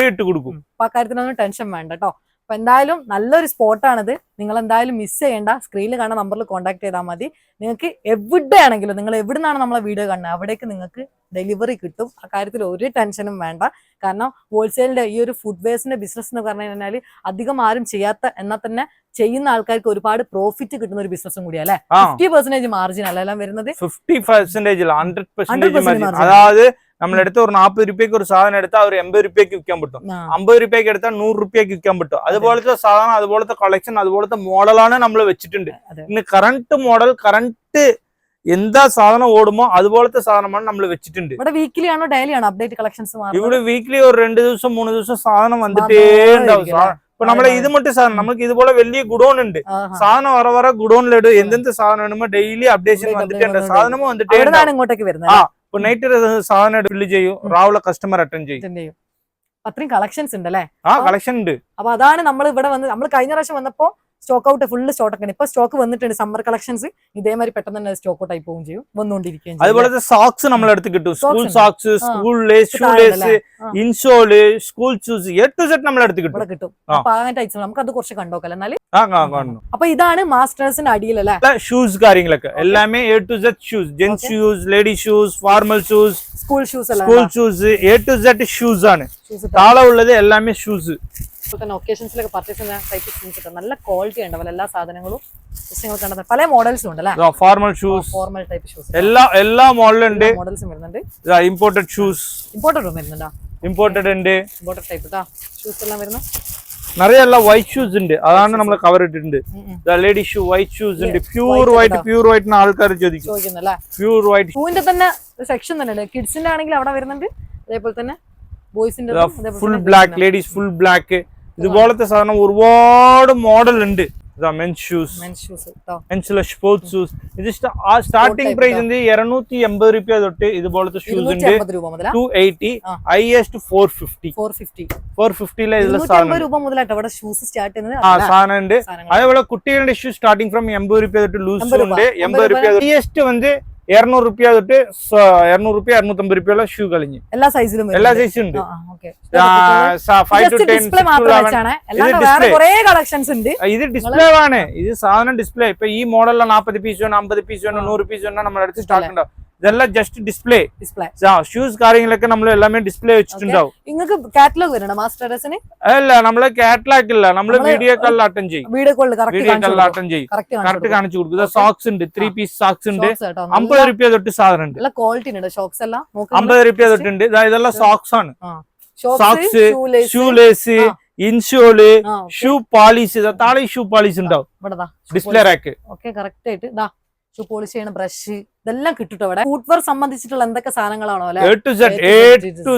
ഇട്ട് കൊടുക്കും. അപ്പൊ ആ കാര്യത്തിനൊന്നും ടെൻഷൻ വേണ്ട കേട്ടോ. അപ്പൊ എന്തായാലും നല്ലൊരു സ്പോട്ടാണിത്. നിങ്ങൾ എന്തായാലും മിസ് ചെയ്യേണ്ട. സ്ക്രീനിൽ കാണുന്ന നമ്പറിൽ കോൺടാക്ട് ചെയ്താൽ മതി. നിങ്ങൾക്ക് എവിടെ ആണെങ്കിലും നിങ്ങൾ എവിടെ നിന്നാണ് നമ്മളെ വീഡിയോ കാണുന്നത് അവിടേക്ക് നിങ്ങൾക്ക് ഡെലിവറി കിട്ടും. ആ കാര്യത്തിൽ ഒരു ടെൻഷനും വേണ്ട. കാരണം ഹോൾസെയിലിന്റെ ഈ ഒരു ഫുഡ്വെയർസിന്റെ ബിസിനസ് എന്ന് പറഞ്ഞു കഴിഞ്ഞാൽ അധികം ആരും ചെയ്യാത്ത എന്നാൽ തന്നെ ചെയ്യുന്ന ആൾക്കാർക്ക് ഒരുപാട് പ്രോഫിറ്റ് കിട്ടുന്ന ഒരു ബിസിനസ്സും കൂടിയാ അല്ലെ? 50% മാർജിൻ അല്ല എല്ലാം വരുന്നത്. 50% 100% അതായത് നമ്മളെടുത്ത് ഒരു 40 രൂപയ്ക്ക് ഒരു സാധനം എടുത്താൽ ഒരു 80 രൂപയ്ക്ക് വിൽക്കാൻ പറ്റും. 50 രൂപയ്ക്ക് എടുത്താൽ 100 രൂപയ്ക്ക് വിൽക്കാൻ പറ്റും. അതുപോലത്തെ സാധനം, അതുപോലത്തെ കളക്ഷൻ, അതുപോലത്തെ മോഡലാണ് നമ്മൾ വെച്ചിട്ടുണ്ട്. ഇനി കറണ്ട് മോഡൽ കറണ്ട് എന്താ സാധനം ഓടുമോ അതുപോലത്തെ സാധനമാണ് നമ്മൾ വെച്ചിട്ടുണ്ട്. ഇവിടെ വീക്കിലി ആണോ ഡെയിലി ആണോ അപ്ഡേറ്റ് കളക്ഷൻസ്? ഇവിടെ വീക്കിലി ഒരു 2 ദിവസം 3 ദിവസം സാധനം വന്നിട്ടേ ഉണ്ടാവും. ഇപ്പൊ നമ്മളെ ഇത് മറ്റു സാധനം നമുക്ക് ഇതുപോലെ വലിയ ഗുഡോൺ ഉണ്ട്. സാധനം വര ഗുഡോണിലിടും. എന്തെന്ത് സാധനം ഇടുമ്പോ ഡെയിലി അപ്ഡേഷൻ വന്നിട്ടുണ്ട്. സാധനവും വന്നിട്ടേ ഇങ്ങോട്ടേക്ക് വരുന്നത്. ഇപ്പൊ നൈറ്റ് സാധനം ഫില്ല് ചെയ്യും, രാവിലെ കസ്റ്റമർ അറ്റൻഡ് ചെയ്യും. അത്രയും കളക്ഷൻസ് ഉണ്ട് അല്ലെ? കളക്ഷൻ ഉണ്ട്. അപ്പൊ അതാണ് നമ്മൾ ഇവിടെ വന്ന് നമ്മൾ കഴിഞ്ഞ പ്രാവശ്യം വന്നപ്പോ സ്റ്റോക്ക് ഔട്ട് ഫുള്ള് സ്റ്റോക്ക് ഒക്കെ ഇപ്പൊ സ്റ്റോക്ക് വന്നിട്ടുണ്ട്. സമ്മർ കളക്ഷൻസ് ഇതേമാതിരി പെട്ടെന്ന് തന്നെ സ്റ്റോക്ക് ഔട്ട് ആയി പോവുകയും ചെയ്യും, വന്നുകൊണ്ടിരിക്കുകയും. അതുപോലെ സോക്സ് നമ്മൾ എടുത്ത് കിട്ടും. School socks, school lace, shoe lace, insole, school shoes A to Z നമ്മൾ എടുത്ത് കിട്ടും. അപ്പൊ അങ്ങനത്തെ ഐറ്റം നമുക്ക് അത് കുറച്ച് കണ്ടോക്കല്ലേ എന്നാല്. അപ്പൊ ഇതാണ് മാസ്റ്റേഴ്സിന്റെ അടിയിലല്ലേ ഷൂസ് കാര്യങ്ങളൊക്കെ എല്ലാമേ A to Z shoes, gents shoes, lady shoes, formal shoes, school shoes അല്ല school shoes A to Z shoes ആണ്. താഴെ ഉള്ളത് എല്ലാമേ ഷൂസ്. തന്നെ ഒക്കേഷൻസിലൊക്കെ പർച്ചേസ് ചെയ്യുന്ന ടൈപ്പ് ഷൂസ് കിട്ടും. നല്ല ക്വാളിറ്റി ഉണ്ടാവും എല്ലാ സാധനങ്ങളും. നിങ്ങൾ കണ്ടത് പല മോഡൽസും ഉണ്ട് അല്ലേ? Formal shoes, formal type shoes എല്ലാ മോഡലും ഉണ്ട്. മോഡൽസും വരുന്നുണ്ട്. ഇമ്പോർട്ടഡ് ഷൂസ്, ഇമ്പോർട്ടഡ് വരുന്നുണ്ടോ? ഇമ്പോർട്ടഡ് ഉണ്ട്. ഇമ്പോർട്ടഡ് ടൈപ്പ് കേട്ടോ ഷൂസ് എല്ലാം വരുന്നു. நிறைய எல்லாம் ஒயிட் ஷூஸ் ഉണ്ട്. അതാണ് നമ്മൾ കവർ ഇട്ടിട്ടുണ്ട്. ലേഡി ഷൂ വൈറ്റ് ഷൂസ് ഉണ്ട്. പ്യൂർ വൈറ്റ് ആൾക്കാർ ചോദിക്കുന്നല്ലേ? പ്യൂർ വൈറ്റ് ഷൂവിന്റെ തന്നെ സെക്ഷൻ തന്നെ ഉണ്ട്. കിഡ്സിന്റെ ആണെങ്കിൽ അവിടെ വരുന്നുണ്ട്. അതേപോലെ തന്നെ ബോയ്സിന്റെ full black, ladies full black. ഇതുപോലത്തെ സാധനം ഒരുപാട് മോഡൽ ഉണ്ട്. മെൻസ് ഷൂസ്, മെൻസിലെ സ്പോർട്സ് ഷൂസ്. ഇത് സ്റ്റാർട്ടിംഗ് പ്രൈസ് 280 രൂപ തൊട്ട് ഇതുപോലത്തെ ഷൂസ് ഉണ്ട്. 280, ഹൈയസ്റ്റ് 450 ഇതിലെ സാധനം ഉണ്ട്. അതേപോലെ കുട്ടികളുടെ ഷൂ സ്റ്റാർട്ടിംഗ് ഫ്രം 80 രൂപ തൊട്ട് ലൂസ് ഉണ്ട്. 80 രൂപ ഹൈയസ്റ്റ് 200 രൂപ തൊട്ട് 200 രൂപ 250 രൂപയുള്ള ഷൂ കളിഞ്ഞ് എല്ലാ സൈസും ഉണ്ട്. 5 to 10 ഇത് ഡിസ്പ്ലേ ആണ്. ഇത് സാധനം ഡിസ്പ്ലേ. ഇപ്പൊ ഈ മോഡലിലെ 40 പീസ് വേണം, 50 പീസ് വേണം, 100 പീസ് വേണം നമ്മുടെ അടുത്ത് സ്റ്റോക്ക് ഉണ്ടാവും. ഇതെല്ലാം ജസ്റ്റ് ഡിസ്പ്ലേ. ഷൂസ് കാര്യങ്ങളൊക്കെ നമ്മൾ എല്ലാമേ ഡിസ്പ്ലേ വെച്ചിട്ടുണ്ടാവും. നിങ്ങൾക്ക് കാറ്റലോഗ് വരണം മാസ്റ്റേഴ്സിന്? അല്ല, നമ്മള് കാറ്റലോഗ് ഇല്ല, നമ്മള് വീഡിയോ കോളിൽ അറ്റൻഡ് ചെയ്യും. വീഡിയോ കോളിൽ അറ്റൻഡ് ചെയ്യും. കറക്റ്റ് കാണിച്ചു കൊടുക്കും. സോക്സ് ഉണ്ട്, 3 പീസ് സോക്സ് ഉണ്ട്. 50 രൂപ തൊട്ട് സാധനം ഉണ്ട്. 50 രൂപ തൊട്ടുണ്ട്. ഇതെല്ലാം സോക്സ് ആണ്. Socks, shoelace, insole, shoe polish. താഴെ ഷൂ പാളിഷ് ഉണ്ടാവും. ഡിസ്പ്ലേ റാക്ക് കറക്റ്റ് ആയിട്ട് ഷൂ പോളിഷ് ചെയ്യണ ബ്രഷ് ഇതെല്ലാം കിട്ടും ഇവിടെ. ഫുട്വെയർ സംബന്ധിച്ചിട്ടുള്ള എന്തൊക്കെ സാധനങ്ങളാണോ A to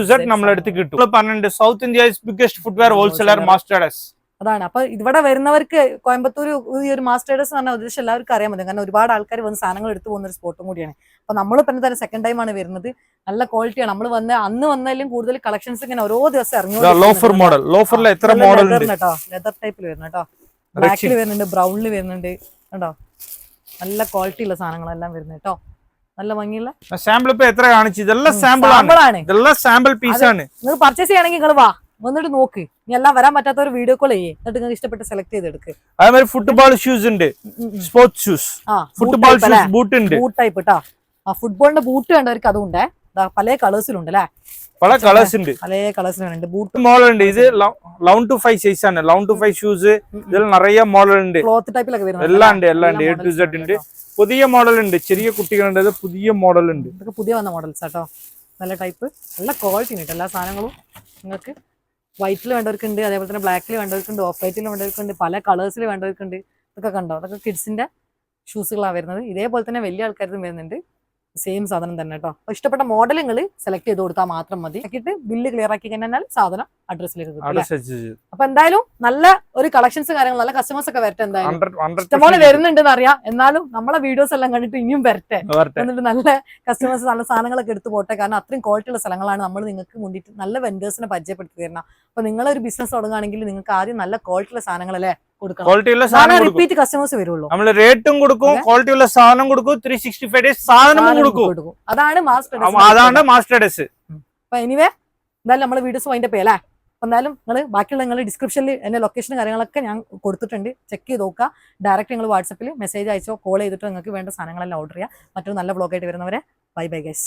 Z നമ്മളെടുത്ത് കിട്ടും. പറഞ്ഞിട്ടുണ്ട് south India's biggest footwear wholesaler masters. അതാണ്. അപ്പൊ ഇവിടെ വരുന്നവർക്ക് കോയമ്പത്തൂർ ഈ ഒരു മാസ്റ്റേഴ്സ് എന്ന് പറഞ്ഞ ഉദ്ദേശം എല്ലാവർക്കും അറിയാൻ പറ്റും. കാരണം ഒരുപാട് ആൾക്കാർ വന്ന് സാധനങ്ങൾ എടുത്തു പോകുന്ന ഒരു സ്പോട്ടും കൂടിയാണ്. അപ്പൊ നമ്മൾ പിന്നെ തന്നെ സെക്കൻഡ് ടൈം ആണ് വരുന്നത്. നല്ല ക്വാളിറ്റിയാണ്. നമ്മൾ അന്ന് വന്നാലും കൂടുതൽ കളക്ഷൻസ് ഇങ്ങനെ ഓരോ ദിവസം ഇറങ്ങി. ലോഫർ മോഡൽ, ലോഫറിൽ എത്ര മോഡൽ ഉണ്ട് കേട്ടോ. ലെതർ ടൈപ്പിൽ വരുന്നു കേട്ടോ. ബ്ലാക്കിൽ വരുന്നുണ്ട്, ബ്രൗണിൽ വരുന്നുണ്ട് കേട്ടോ. നല്ല ക്വാളിറ്റി ഉള്ള സാധനങ്ങളെല്ലാം വരുന്നത് കേട്ടോ. നല്ല ഭംഗിയുള്ള സാമ്പിൾ. ഇപ്പൊ എത്ര കാണിച്ചു? ഇതെല്ലാം സാമ്പിൾ ആണ്. ഇതെല്ലാം സാമ്പിൾ പീസ് ആണ്. നിങ്ങൾ പർച്ചേസ് ചെയ്യണമെങ്കിൽ നിങ്ങൾ വാ, വന്നിട്ട് നോക്ക്. ഇനി എല്ലാം വരാൻ പറ്റാത്ത ഒരു വീഡിയോ കോൾ ചെയ്യേ, എന്നിട്ട് നിങ്ങൾക്ക് ഇഷ്ടപ്പെട്ട് സെലക്ട് ചെയ്തെടുക്ക്. അതേമാതിരി ഫുട്ബോൾ ഷൂസ് ഉണ്ട്, sports shoes, football shoes, boot ഉണ്ട്. ബൂട്ട് ടൈപ്പ് കേട്ടോ. ഫുട്ബോളിന്റെ ബൂട്ട് വേണ്ടവർക്ക് അതും ഉണ്ട്. പല കളേഴ്സിലുണ്ട് അല്ലേ? പല കളേഴ്സ് ഉണ്ട്. പല കളേഴ്സിലുണ്ട്. ബൂട്ട് മോഡൽ ഉണ്ട്. ഇത് 11 to 5 സൈസ് ആണ്. 11 to 5 ഷൂസ്. ഇതിൽ നിറയെ മോഡൽ ഉണ്ട്. ക്ലോത്ത് ടൈപ്പിലൊക്കെ വരുന്നത് എല്ലാം ഉണ്ട്. A to Z ഉണ്ട്. പുതിയ മോഡൽ ഉണ്ട്. ചെറിയ കുട്ടികളുണ്ട്. പുതിയ മോഡൽ ഉണ്ട്. ഇതൊക്കെ പുതിയ വന്ന മോഡൽസ് കേട്ടോ. നല്ല ടൈപ്പ്, നല്ല ക്വാളിറ്റി ഉണ്ട് എല്ലാ സാധനങ്ങളും. നിങ്ങൾക്ക് വൈറ്റിൽ വേണ്ടവർക്കുണ്ട്, അതേപോലെ തന്നെ ബ്ലാക്കിൽ വേണ്ടവർക്കുണ്ട്, ഓഫ് വൈറ്റിൽ വേണ്ടവർക്കുണ്ട്, പല കളേഴ്സിൽ വേണ്ടവർക്കുണ്ട്. ഇതൊക്കെ കണ്ടോ? അതൊക്കെ കിഡ്സിന്റെ ഷൂസുകളാണ് വരുന്നത്. ഇതേപോലെ തന്നെ വലിയ ആൾക്കാരും വരുന്നുണ്ട്. സെയിം സാധനം തന്നെ കേട്ടോ. അപ്പൊ ഇഷ്ടപ്പെട്ട മോഡലുകൾ സെലക്ട് ചെയ്ത് കൊടുത്താൽ മാത്രം മതി. ആക്കിയിട്ട് ബില്ല് ക്ലിയർ ആക്കി കഴിഞ്ഞാൽ സാധനം അഡ്രസ്സിലേക്ക് കിട്ടും. അപ്പൊ എന്തായാലും നല്ല ഒരു കളക്ഷൻസ് കാര്യങ്ങൾ, നല്ല കസ്റ്റമേഴ്സ് ഒക്കെ വരട്ടെ. എന്തായാലും ഇഷ്ടംപോലെ വരുന്നുണ്ടെന്ന് അറിയാം. എന്നാലും നമ്മളെ വീഡിയോസ് എല്ലാം കണ്ടിട്ട് ഇനിയും വരട്ടെ. എന്നിട്ട് നല്ല കസ്റ്റമേഴ്സ് നല്ല സാധനങ്ങളൊക്കെ എടുത്തു പോട്ടെ. കാരണം അത്രയും ക്വാളിറ്റി ഉള്ള സ്ഥലങ്ങളാണ് നമ്മൾ നിങ്ങൾക്ക് വേണ്ടിയിട്ട് നല്ല വെൻഡേഴ്സിനെ പരിചയപ്പെടുത്തി തരണം. അപ്പൊ നിങ്ങളൊരു ബിസിനസ് തുടങ്ങുകയാണെങ്കിൽ നിങ്ങൾക്ക് ആദ്യം നല്ല ക്വാളിറ്റി ഉള്ള സാധനങ്ങളല്ലേ റിപ്പീറ്റ് കസ്റ്റമേഴ്സ് വരുള്ളൂ. നമ്മൾ റേറ്റും കൊടുക്കും, ക്വാളിറ്റി ഉള്ള സാധനം കൊടുക്കും, 365 ഡേയ്സ് സാധനം കൊടുക്കും. അതാണ് മാസ്റ്റേഴ്സ്. അപ്പൊ എനിവേ എന്തായാലും നമ്മള് വീഡിയോസ് വൈൻഡ് അപ്പ് ചെയ്യല്ലേ. അപ്പൊ എന്തായാലും നിങ്ങൾ ബാക്കിയുള്ള നിങ്ങൾ ഡിസ്ക്രിപ്ഷനിൽ എന്റെ ലൊക്കേഷനും കാര്യങ്ങളൊക്കെ ഞാൻ കൊടുത്തിട്ടുണ്ട്. ചെക്ക് ചെയ്ത് നോക്കുക. ഡയറക്റ്റ് നിങ്ങൾ വാട്സപ്പിൽ മെസ്സേജ് അയച്ചോ കോൾ ചെയ്തിട്ടോ നിങ്ങൾക്ക് വേണ്ട സാധനങ്ങളെല്ലാം ഓർഡർ ചെയ്യാം. മറ്റൊരു നല്ല വ്ളോഗായിട്ട് വരുന്നവരെ ബൈ ബൈ ഗൈസ്.